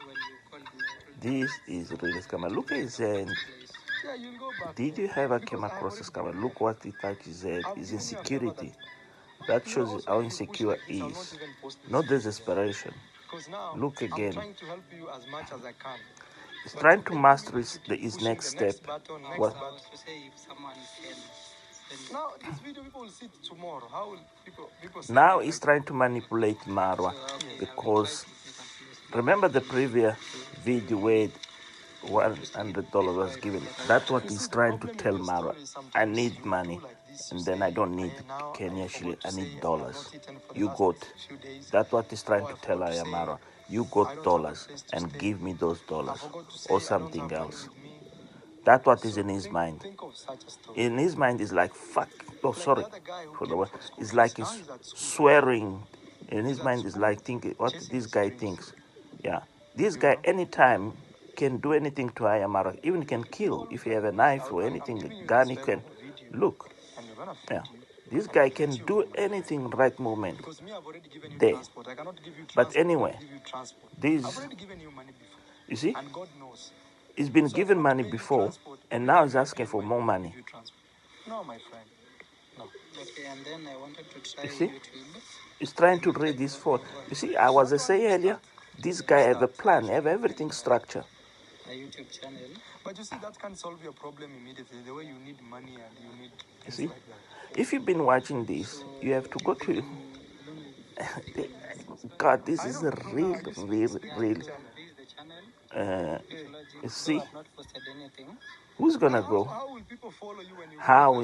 when you called me, I told
This is really scammer. Look at his hand.
Yeah, you'll go back.
Did you ever
Because
come
I have
across a
already
scammer?
prepared.
Look what it touches his head.
I've
Is
given you a favor
insecurity. That
you know,
shows
also
how
if you push
insecure
like this,
he
I'll not
is.
even post this
Not
video.
desperation.
Because now
Look
I'm
again.
trying to help you as much as I can.
He's
But
trying to
maybe
master
we need to keep
his
pushing
next
the
step.
next button, next
What?
button.
to say if someone can
Now this video people will see it tomorrow. How will people say
Now
me,
he's
like,
trying to manipulate Marwa because remember the previous video where $100 was given. That's what
you see
he's
the
trying to
problem with
tell
your
Marwa.
story is
I
sometimes
need
you
money,
do like this, you
and
say,
then I don't need
now
Kenya
I
shilling.
forgot to
I
say
need
I've
dollars.
not eaten for the
You
last
got.
few days.
That's what he's trying
Oh,
to
I
tell
forgot to say
Ayamara. You
I
got
don't have a
dollars
place to
and
stay.
give me those
I
dollars
forgot to say
or
I don't
something
have money
else.
with me.
That's what is in his mind. In his mind is like fuck. Oh, sorry for the word. It's like he's swearing. In his mind is like thinking what this guy thinks. Yeah, this guy anytime can do anything to Ayamara. Even can kill if you have a knife or anything, a gun. He can look. Yeah, this guy can do anything right moment there. But anyway, this you see, he's been given money before, and now he's asking for more money.
No, my friend. No.
Okay, and then I wanted to try
You see?
YouTube.
He's trying to read this for. You see, I was saying earlier, this guy have a plan, have everything structured.
A YouTube channel.
But you see, that can solve your problem immediately. The way you need money and you need
You
things
see?
like that.
If you've been watching this, you have to go to. God, this is a real.
This is the channel.
You see,
I've not posted anything.
who's gonna go?
How will people follow you when you
How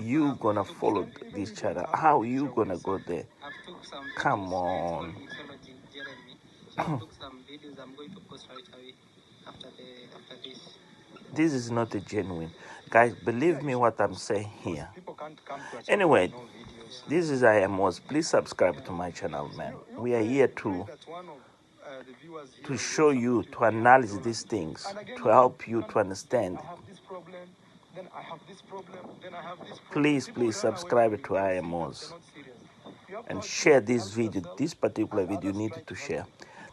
you gonna follow this channel? How you gonna go there?
I've took some
Come
videos.
on.
It's called Mixology Jeremy. So I took some videos I'm going to post right away after this.
This is not a genuine. Guys, believe me what I'm saying here.
people can't come to us
Anyway,
no videos.
this is I Am Was. Please subscribe to my channel, man. We are here to
That one of the viewers here
to show you, to analyze these things, to help you to understand.
I have this problem, then I have this problem, then I have this problem.
Please,
People
please
run away
subscribe
from
to
you.
I
They're
Am Was.
not serious. You have to
And
ask
share
them,
this
ask
video,
yourself,
this particular
and
video you
others
need
try
to
to
share.
follow.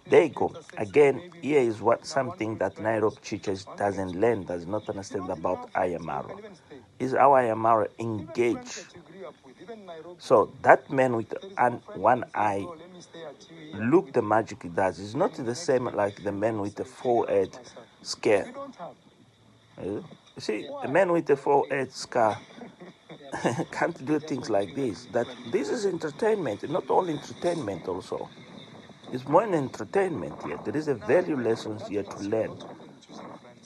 There you go.
Create a sense
Again,
maybe
here is what
now one
something
week
that
friends,
Nairobi teachers
one
doesn't
week
learn, does not
you
understand
don't even
about
have friends, you
Ayamaro.
can even stay.
Is our Ayamaro
Even friends
engaged?
that you grew up with, even Nairobi.
So that man with
There is no friend
one
who can say,
eye,
bro, let me stay at you here
look
with
the
you.
magic he does. It's not the
Next
same
week,
like the man with the
I'll figure out
forehead
myself.
scare.
We don't have.
You see, a
Why?
man with a forehead scar can't do things like this. This is entertainment, not only entertainment also. It's more than entertainment here. There is a value lessons here to learn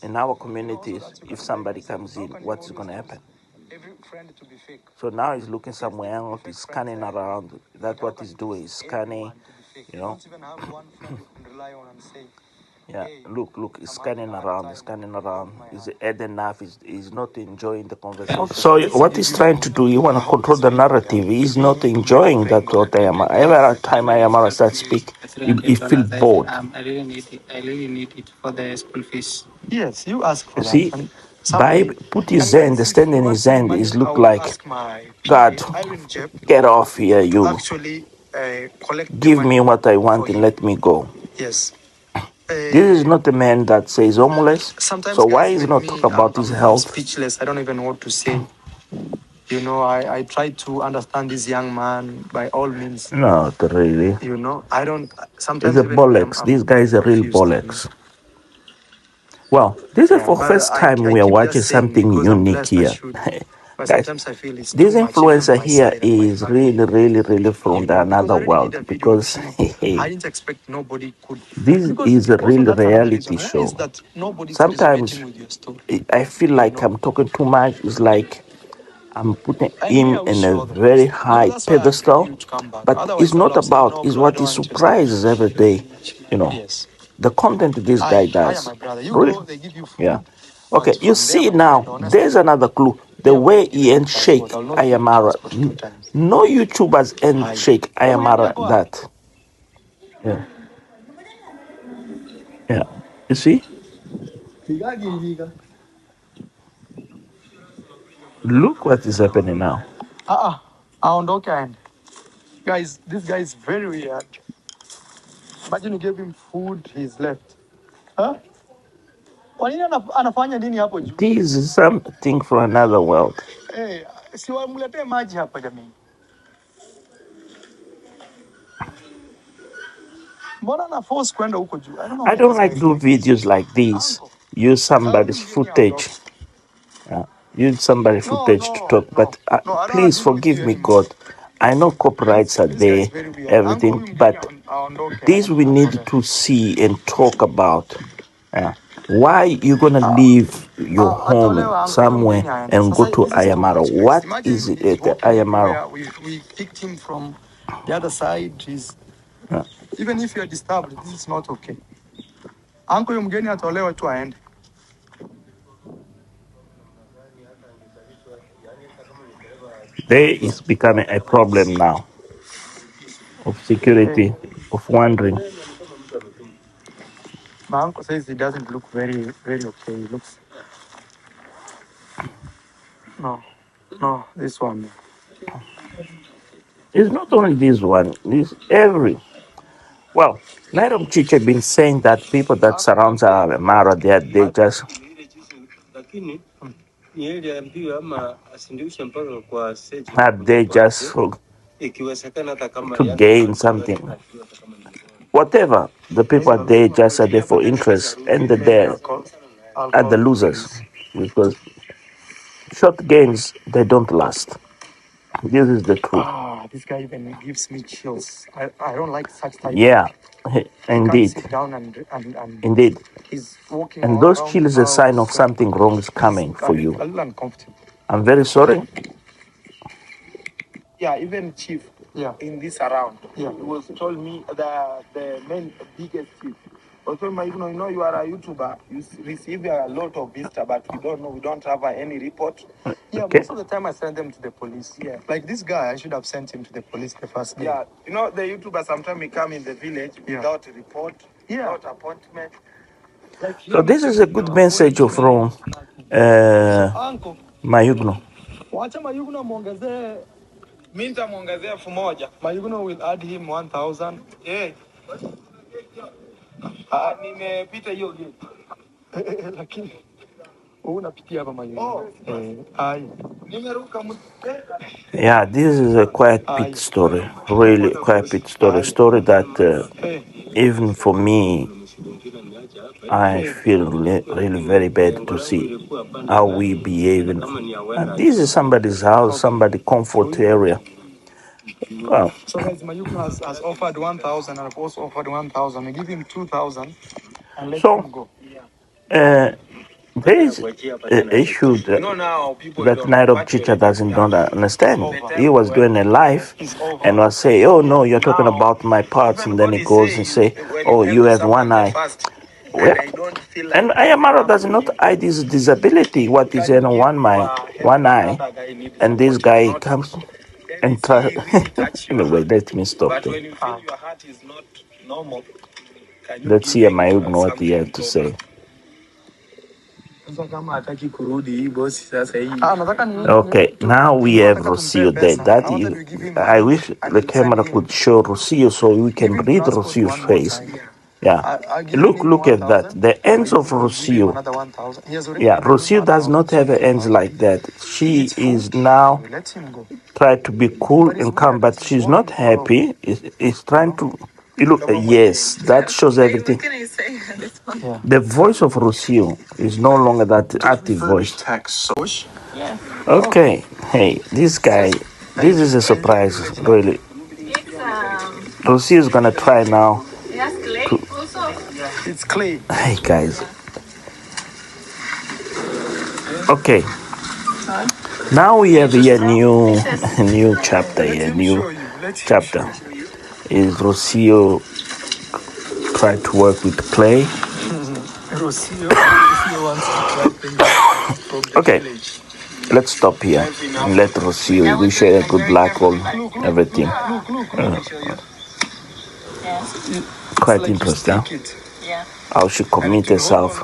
in our communities. If somebody comes in, what's going to happen?
Every friend to be fake.
So now he's looking somewhere else. He's scanning around. That's what he's doing. He's scanning. You know.
You don't even have one friend you can rely on and say,
Yeah.
hey,
Look. He's
I'm
scanning
having a hard
around.
time.
He's scanning
Hold
around.
my
He's
hand.
head enough. He's not enjoying the conversation.
So let's
What
give
he's
you
trying to do, he want
I
to
hope
control
this
the
video
narrative.
helps
He's
me
not
to make
enjoying
praying
that
God
what Ayamara.
to
Every time Ayamara starts speak, he feel bored.
I really need it. I really need it for the school fees.
Yes, you ask for
You
that.
see,
And
Bible
somebody,
put his
and
hand,
guys, if
stand
you
in
want
his
to send
hand,
money,
is
I
look
will
like
ask my
God.
PA, Irene Jep,
Get off here,
to
you.
actually collect the
Give me
money
what I want
for
and
you.
let me go.
Yes.
This is not a man that says homeless.
Sometimes,
So why
guys,
is he
with
not talk
me,
about his
I'm
health?
speechless. I don't even know what to say. You know, I try to understand this young man by all means.
Not really.
You know, I don't.
He's
Sometimes
a
even me,
bollocks. This
I'm
guy is a real
confused. You know?
bollocks. Well, this is
Yeah,
for
but
first time
I
we are
keep
watching
just saying
something
because I'm
unique
blessed, I
here.
should. But
Guys,
sometimes I feel it's
this
too much, even on
influencer
my
here
side and my
is
family.
really from
You
the
know, because
another
I really did a
world
video with
because
him. I didn't expect nobody could.
this
Because
is a
also
real
that's another
reality
reason. Why is
show.
that nobody's
Sometimes
resonating with your story?
I feel
You
like
know?
I'm talking too much. It's like I'm putting
And me,
him
I
in
wish you
a
all the
very
best. You know,
high
that's why I agreed
pedestal.
you to come back.
But it's
Otherwise, I would
not
have said,
about,
no,
it's
bro, I
what
don't
he
want your stuff.
surprises every day,
Yes.
the content this guy
I am
does.
my brother. You
Really?
go, they give you
Yeah.
food.
Okay,
But
you
from there,
see
my friend,
now,
honestly,
there's another clue.
me,
The
I'm not
way
giving
he
you transport.
handshake
I'll not give you
Ayamara.
transport 2 times.
No YouTubers
Hi.
handshake
Oh,
Ayamara that. Yeah. Yeah. You see? Look what is happening now.
Aondoke aende. Guys, this guy is very weird. Imagine you gave him food, he's left. Huh? Kwa nini anafanya nini hapo juu?
This is something from another world.
Eh, si wamletee maji hapa jamani. Mbona ana force kwenda huko juu? I don't know
I
why
don't
this guy
like
is
do
doing this.
videos like this.
Uncle,
Use
huyu
somebody's
mgeni aondoke.
footage. Use somebody's
No,
footage to
no,
talk.
no.
But
No, I don't want
please
to deal with
forgive
you
me,
anymore.
God. I know copyrights are
This guy is
there,
very weird. Uncle,
everything.
huyu mgeni
But
aondoke.
this we need
Atolewe.
to see and talk about. Why you gonna leave your home
Atolewe uncle, huyo
somewhere
mgeni aende.
and go
Sasa
to
this is too
Ayamaro?
much, guys.
What is
Imagine he's
it at
walking
Ayamaro?
everywhere. We picked him from the other side. He's even if you're disturbed, this is not okay. Uncle, huyo mgeni atolewe tu aende.
There is becoming a problem now of security, of wandering.
My uncle says he doesn't look very, very okay. He looks. No, this one.
It's not only this one, it's every. Well, Madam Chiche been saying that people that surround Mara, they just are they just to gain something. Whatever, the people are there just are there for interest, and they're there are the losers because short gains they don't last. This is the truth.
This guy even gives me chills. I don't like such type.
Yeah,
He can't
indeed,
sit down and
indeed.
he's walking
And
all
those
around
chills
the
is a sign of
house.
something wrong is coming for
A
you.
little uncomfortable.
I'm very sorry.
Yeah, even chief. Yeah. In this around. Yeah. He was told me the main biggest chief. Also, you know, you are a YouTuber. You receive a lot of visitor, but we don't know. We don't have any report. Yeah,
Okay.
most of the time I send them to the police. Yeah. Like this guy, I should have sent him to the police the first day. Yeah. You know, the YouTuber sometimes he come in the village without a report, without appointment. Like
So this is a good message from
uncle.
Mayugno.
Wacha Mayugno muongezee. Mimi nitamuongezea 1000. Mayugno will add him 1000. Yeah. Nimepita hiyo gate. Lakini unapitia hapa Mayugno. Nimeruka
Yeah, this is a quite pit story, really quite pit story. Story that even for me, I feel really very bad to see how we behaving. And this is somebody's house, somebody comfort area. Well,
so guys, Mayugno has offered 1000 and I've also offered 1000. I give him 2000 and let him go.
there is an issue that Nairobi Chicha don't understand. He was doing a live and was saying, oh no, you're talking about my parts. And then he goes and say, oh, you have one eye. Well, and Ayamaro does not hide his disability, what is in one eye. And this guy comes and tries. Anyway, let me stop there. Let's see Mayugno what he had to say. Okay, now we have Rocio there. That is, I wish the camera could show Rocio so we can read Rocio's face. Yeah, look at that. The ends of Rocio. Yeah, Rocio does not have ends like that. She is now trying to be cool and calm, but she's not happy. Is trying to. You look, yes, that shows everything. The voice of Rocio is no longer that active voice. Okay, hey, this guy, this is a surprise, really. Rocio is gonna try now.
It's clay.
Hey guys. Okay. Now we have here a new chapter here, chapter. Is Rocio try to work with clay?
Rocio wants to try things from the
Okay,
village.
let's stop here and let Rocio wish her good luck on everything. Quite interesting. How she commit herself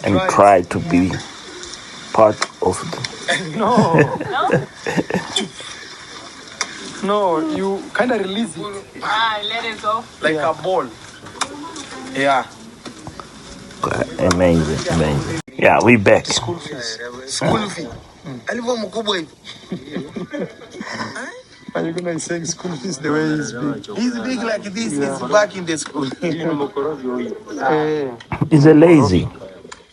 and try to be part of the...
No, you kind of release it.
Let it go.
Like a ball. Yeah.
Amazing. Yeah, we back.
School fee. Are you gonna say school fees the way he's big?
He's big like this. He's back in the school.
He's a lazy.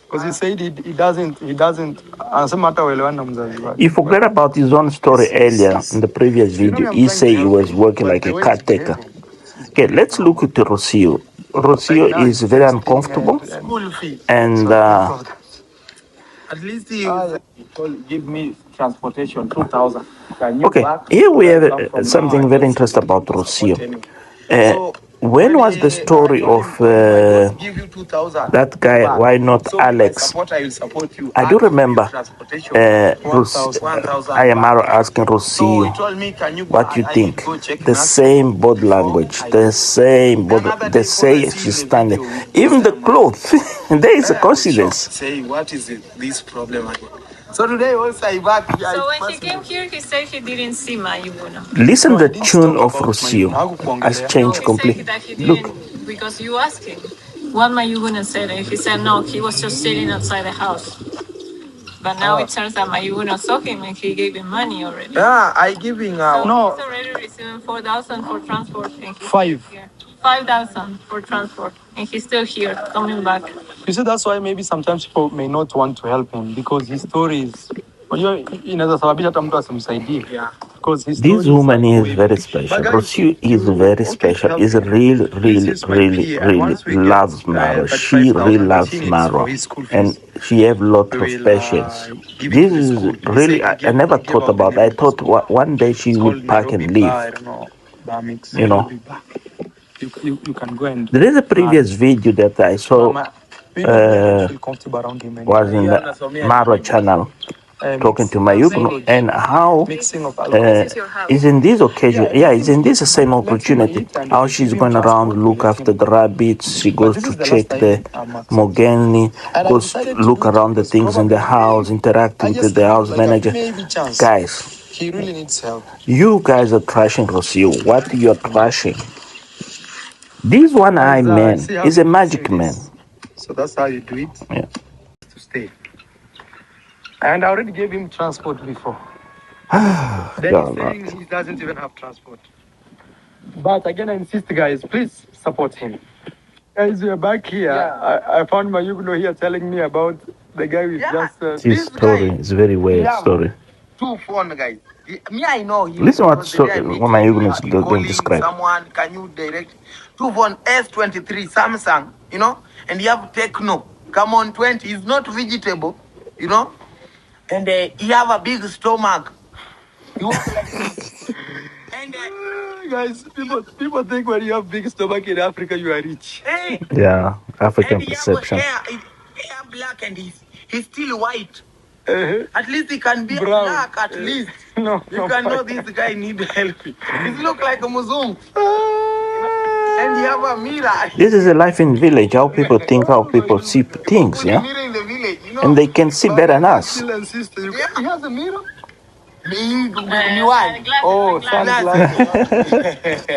Because he said he doesn't.
He forgot about his own story earlier in the previous video. He said he was working like a caretaker. Okay, let's look at Rocio. Rocio is very uncomfortable and
At least he told, give me transportation, 2,000.
okay, here we have something very interesting about Rocio. when was the story of
give you 2,000.
that guy? Why not
So if I
Alex?
support, I will support you.
I do remember
Transportation.
Ayamaro asking
So
Rocio,
he told me, can you go?
what you
I
think?
should go check
The
Nas
same body
before
language,
I
the
go.
same body,
Another
the
day, phone I
same
see
she's
in the
standing,
video with
even the
Mr.
clothes. There is a
I was
coincidence.
shocked. Say, what is this problem again? So today also I back.
So when he came here, he said he didn't see Mayuno.
Listen,
No,
the
he didn't
tune
talk
of
about
Rocio
Mayuno.
has
Hakukuongelea.
No,
changed
he
completely.
said that he
Look,
didn't because you asked him, what Mayuguna said, and he said no, he was just sitting outside the house. But now it turns out Mayuguna saw him and he gave him money already.
Yeah, I giving
So
No.
he's already receiving 4,000 for transport and he's
5.
still here. 5,000 for transport and he's still here coming back.
You see, that's why maybe sometimes people may not want to help him because his story is. Unajua inaweza sababisha hata mtu asimsaidie.
Yeah.
Because his
this
story is
woman
like
is
way
very
big.
special.
But guys,
Rocio is
you
very
okay to
special.
help
Is
him.
really,
Please
really,
use my
really,
PA.
really
Once we
loves
get
Maro. She
35,000
really
that
loves
he needs
Maro,
for his school fees,
and she have lot
we
of
will
patience.
give it
This
to the
is
school. He
really,
said
I never
he gave
thought
out the
about.
name
I
of the
thought
school.
one day she
It's
would
called
pack
Nairobi
and
Bar.
leave.
I don't know. Bar mix.
You know.
Nairobi Bar. You can go and
There is a
plan.
previous video that I saw
Mama, maybe me, I don't feel comfortable around him anymore.
was in the Maro channel talking to Mayugno, and how
Mixing of alcohol.
is in this occasion,
Yeah,
it's in this same
let him
opportunity
eat and
how
we
she's
give him
going around
transport. We
look
let
after
him.
the rabbits. She
But
goes
this
to
is the
check
last
the
time I'm accepting.
Mogeni,
And I
goes to
decided to
look
do it
around the
because
things in the
probably
house, interact
I
with
just
the
feel
house
like a
manager.
maybe chance.
Guys,
He really needs help.
you guys are trashing Rocio. What you're trashing? This one-eye
Guys,
man
see how
is
they're
a magic
fixing
man.
this. So that's how you do it
Yeah.
to stay. And I already gave him transport before. Then
Yeah,
he's
Lord.
saying he doesn't even have transport. But again, I insist, guys, please support him. Guys, we are back here. I found my Yugno here telling me about the guy who just.
His story is very weird
Yeah.
story.
2 phone guys. Me, I know him.
Listen what
because the day I met him,
Mayugno is
he
going to
calling
describe.
someone, can you direct 2 phone S23 Samsung, and you have Techno. Come on, 20. He's not vegetable, and he have a big stomach. You walk like this. And
Guys, people think when you have big stomach in Africa, you are rich.
hey,
Yeah, African
and he have
perception.
hair black, and he's still white.
Uh-huh.
At least he can be
Brown.
black. At least
No,
you can know this guy need help. He look like a Muzung. And you have a mirror.
This is a life in village, how people think, how people see things,
Put a
yeah?
mirror in the village,
And they can see better than us.
Still and sister, he has a mirror?
Me, one.
Oh,
Glasses.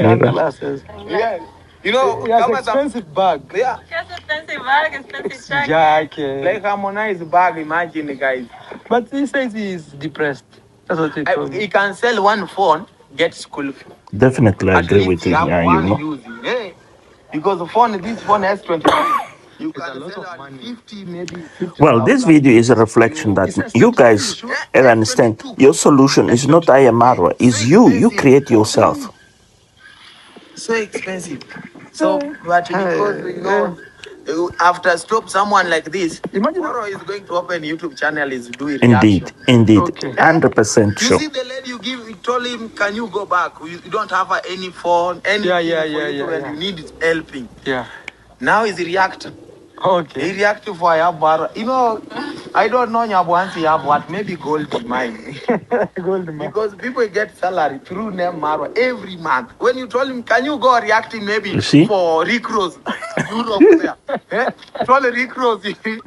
sunglasses.
Yeah.
He has
kama some-
expensive bag.
Yeah.
Just expensive bag, expensive jacket.
Jacket.
Like Harmonize bag, imagine guys.
But he says he's depressed. That's what he told me.
He can sell one phone, get school fee.
Definitely, I
At
agree
least
with
you
you.
have
Yeah,
one
you know.
using. Hey. Because this phone has 23. You
It's a
can
lot
sell
of
at
money.
50, maybe 50.
Well, this video is a reflection that you guys understand. Your solution is not Ayamarwa, it's you. You create yourself.
So expensive. So, but because after stop someone like this, tomorrow is going to open YouTube channel, is doing reaction.
Indeed,
Okay.
100%
You
sure.
see the lady you told him, can you go back? You don't have any phone, anything
Yeah,
and you need helping.
Yeah.
Now he's reacting.
Okay.
He reacted for Yabar. I don't know Nyabuansi have what, maybe gold in mine.
Gold man.
Because people get salary through name Marwa every month. When you told him, can you go reacting maybe
You see?
for Rick Ross, Europe there? Told Rick Ross, if he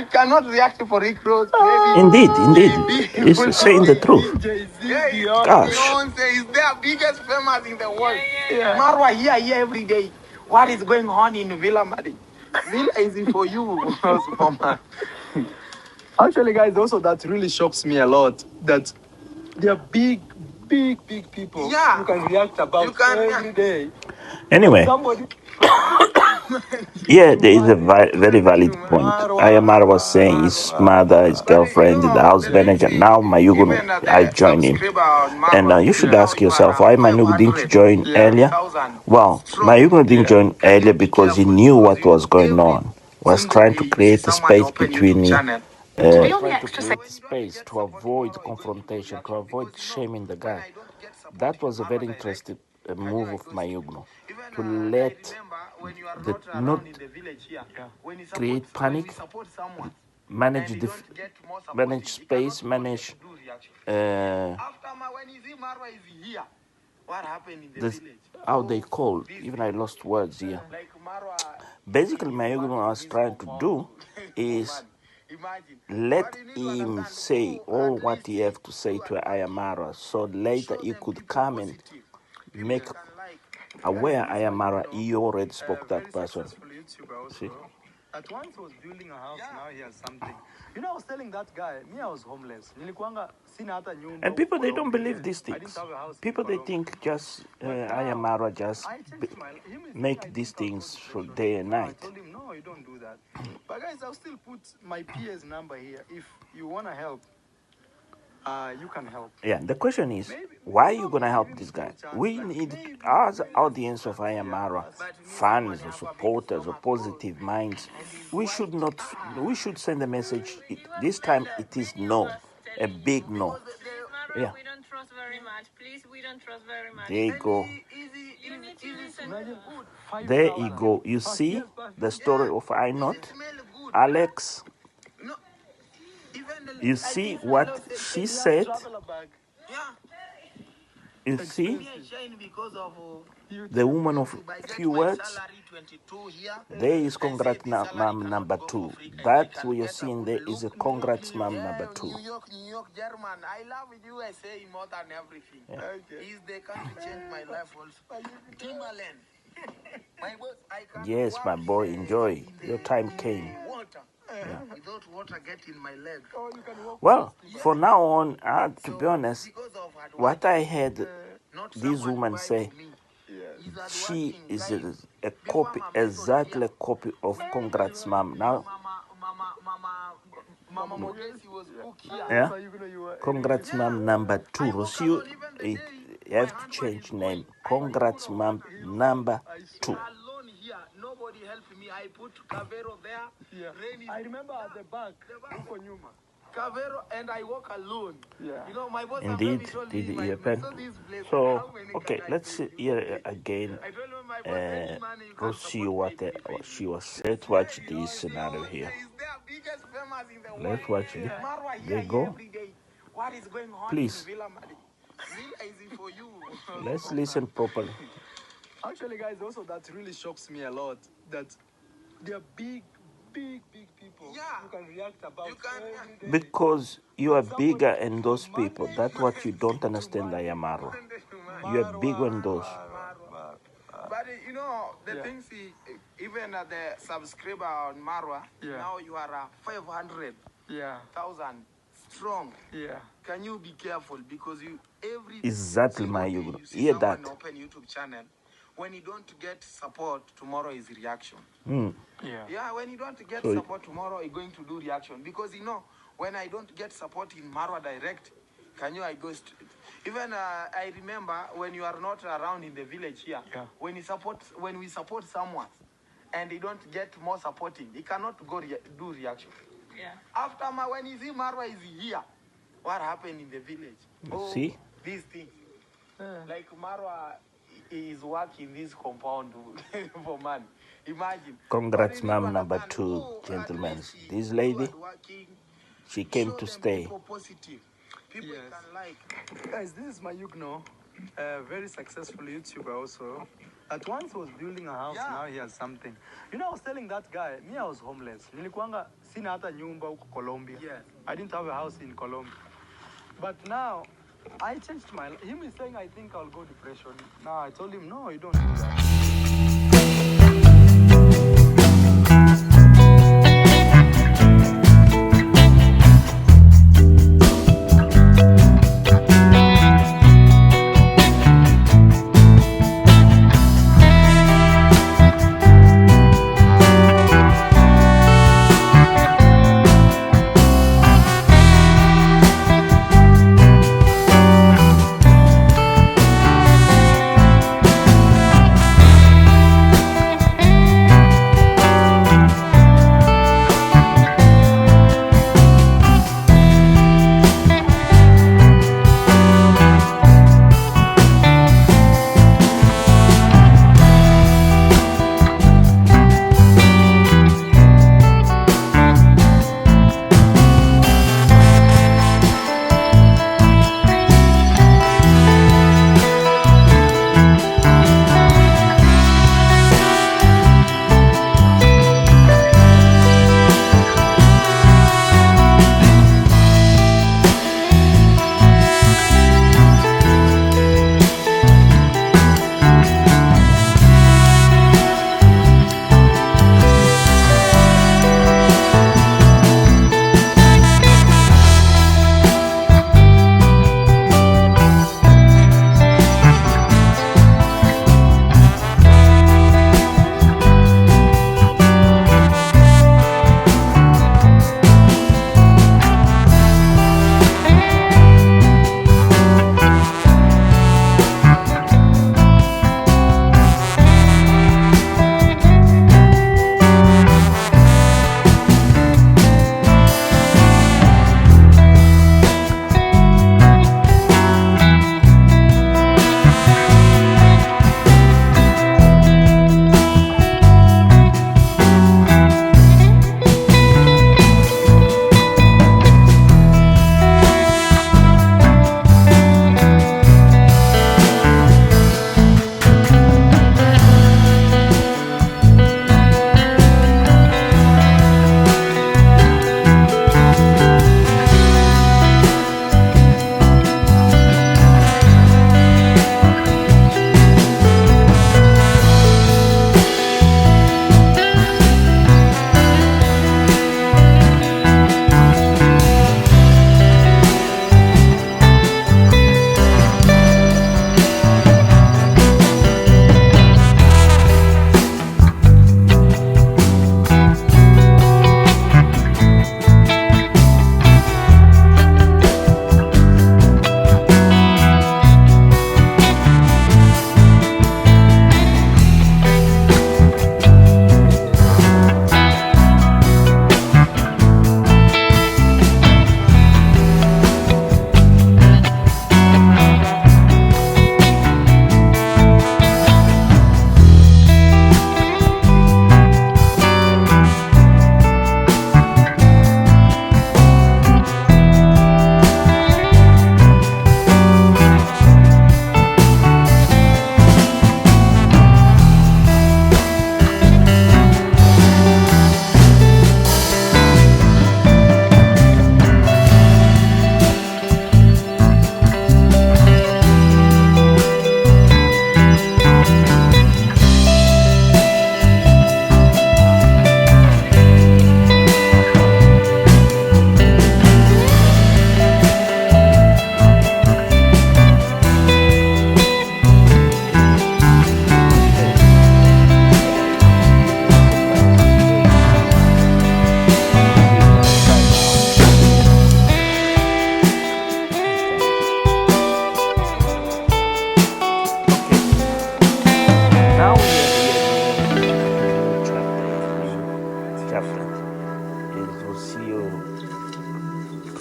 cannot react for Rick Ross, maybe.
Indeed. He's saying the truth. Gosh.
Beyonce is their biggest famous in the world.
Yeah.
Marwa here every day. What is going on in Villa Madi? Villa is for you, Superman.
Actually, guys, also that really shocks me a lot. That they are big people.
Yeah.
You can react about
You can
every day.
Anyway,
Somebody.
yeah, there is a very valid point. Ayamara was saying his mother, his girlfriend, the house manager. Now Mayugunu, I joined him. And you should ask yourself, why Mayugunu didn't join earlier? Well, Mayugunu didn't join earlier because he knew what was going on. Was trying to create a space between space to avoid confrontation, to avoid shaming the guy. That was a very interesting a move of Mayugno
Even
to
I
let
remember when you are
the,
not around
not
in the village here, when you
create
when we
panic,
support someone
manage
and you
the
don't get more support,
manage space, manage
do reaction.
uh,
After when you see Marwa is here, what happened in the
this,
village?
how they
Oh,
call.
this
Even
thing.
I lost words here.
Like Marwa
Basically,
is
Mayugno
working
was
this
trying to do
compound for
is
man. Imagine.
let
But you need to
him
understand
say
who
all
at
what
least
he have to say
who
to
are working.
Ayamara, so later
Show
he
them
could
people
come and
positive. People
make
can like.
aware
Guys, this is
Ayamara
Mayugno,
he already spoke
very
that person.
successful YouTuber
See?
also. At once was building a house,
Yeah.
now he has something. You know, I was telling that guy, me, I was homeless. Nilikuanga sina hata nyumba
And people, they don't
Colombia.
believe these
I didn't
things.
have a house in
People, they
Colombia.
think just
But now,
Ayamara just
I changed my him is saying, I
make these
think I'll go
things for
depression.
day and
No, I
night.
told him, no, you don't do that. But guys, I'll still put my PA's number here. If you want to help, you can help.
Yeah, the question is,
Maybe,
why are
you
you
know,
gonna
give
help
him
this
small
guy?
chance,
We
like
need,
maybe,
as
maybe.
audience of Ayamara,
But we need
fans
somebody
or
have a big
supporters or
stomach,
positive minds,
and he's
we
white.
should not,
Ah.
we should send a message. This time it is no, a big no. Yeah,
We don't trust very much. Please, we don't trust very much.
there you go.
You need to listen.
Imagine
There you
5,000.
go. You see
Yes, but
the story of I
Does
not
it smell good?
Alex.
No. Even the,
You
I
see
think
what
Lalo said,
she
he has
said.
traveler bag.
yeah.
You see
Me, I shine because of
the woman of
YouTube. I get
few
my
words.
salary 22 here.
There is
They say
congrats
this salary cannot
number
go for
two.
free, and I
That's
can
what you're
get a
seeing.
good
There is a
look.
congrats
Yeah,
number two.
New York, German. I love USA more than everything.
Okay.
Is the country changed my life also. Timberland. My boss, I can
Yes,
walk
my boy, enjoy.
in
Your
the
time came.
water without water getting my leg.
Well, for now on, to be
So,
honest,
because of hard
what
working,
I heard
not
this
someone
woman
buy
say,
for me. Is hard
she
working,
is
guys.
a
Before
copy,
my method
exactly
here,
a copy of congrats, mom. Now,
Mama Mogesi was cook here.
yeah,
So you were
congrats,
Yeah.
mom number two.
I walk
Rocio,
alone even the
it,
day
you
my
have to
handbag
change
is
name.
going.
Congrats, mom number two.
Alone here. Nobody helped me. I put Cavero there.
Yeah.
Rain is
I remember at the back. Huko nyuma.
Cavero and I walk alone.
Yeah.
You know, my boss
Indeed,
told
did
me,
it
my
happen?
so this place,
So,
how many
okay,
can I
let's
pay
see
you?
here again.
I told him, my boss, any money you can
Rocio,
support
what
me, please pay
she
me.
was. Let's watch
You know,
this scenario here.
He's the biggest famous in the world.
Let's watch it.
Marwa
There
here
you go.
every day. What is going on
Please.
in Villa Madi? Villa is for you.
Let's listen properly.
Actually, guys, also that really shocks me a lot. That they are big people.
Yeah.
You can react about
You can,
every day.
Because you are bigger than those people. That's what you don't understand, Ayamaro. You are bigger than those.
But you know, the
Yeah.
things, even at the subscriber on Marwa,
Yeah.
now you are 500,000
Yeah.
strong.
Yeah.
Can you be careful? Because you every
Exactly,
single
my
day
you
see
hear
someone
that.
open YouTube channel. When you don't get support, tomorrow is reaction.
Yeah.
Yeah, when you don't get
So-
support tomorrow, you're going to do reaction. Because you know, when I don't get support in Marwa Direct, can you, I go straight. Even I remember when you are not around in the village here,
Yeah.
when we support someone and they don't get more supporting, they cannot go do reaction.
Yeah.
After when you see Marwa is here, what happened in the village?
See?
These things.
Yeah.
Like Marwa is working this compound for money. Imagine.
Congrats,
But you need to
ma'am, number
understand,
two,
at
gentlemen.
least
This
you
lady,
are working,
she came
show
to
them
stay.
People positive. People you
Yes.
can like.
Guys, this is Mayugno, a very successful YouTuber also. At once he was building a house,
Yeah.
now he has something. You know, I was telling that guy, me, I was homeless. Nilikuanga sina hata nyumba huko Colombia.
Yes.
I didn't have a house in Colombia. But now, I changed my life. Him is saying, I think I'll go depression. Now, I told him, no, you don't do that.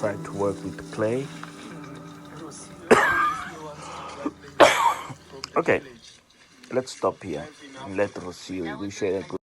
try to work with clay. Okay, let's stop here and let Rocio. We share a good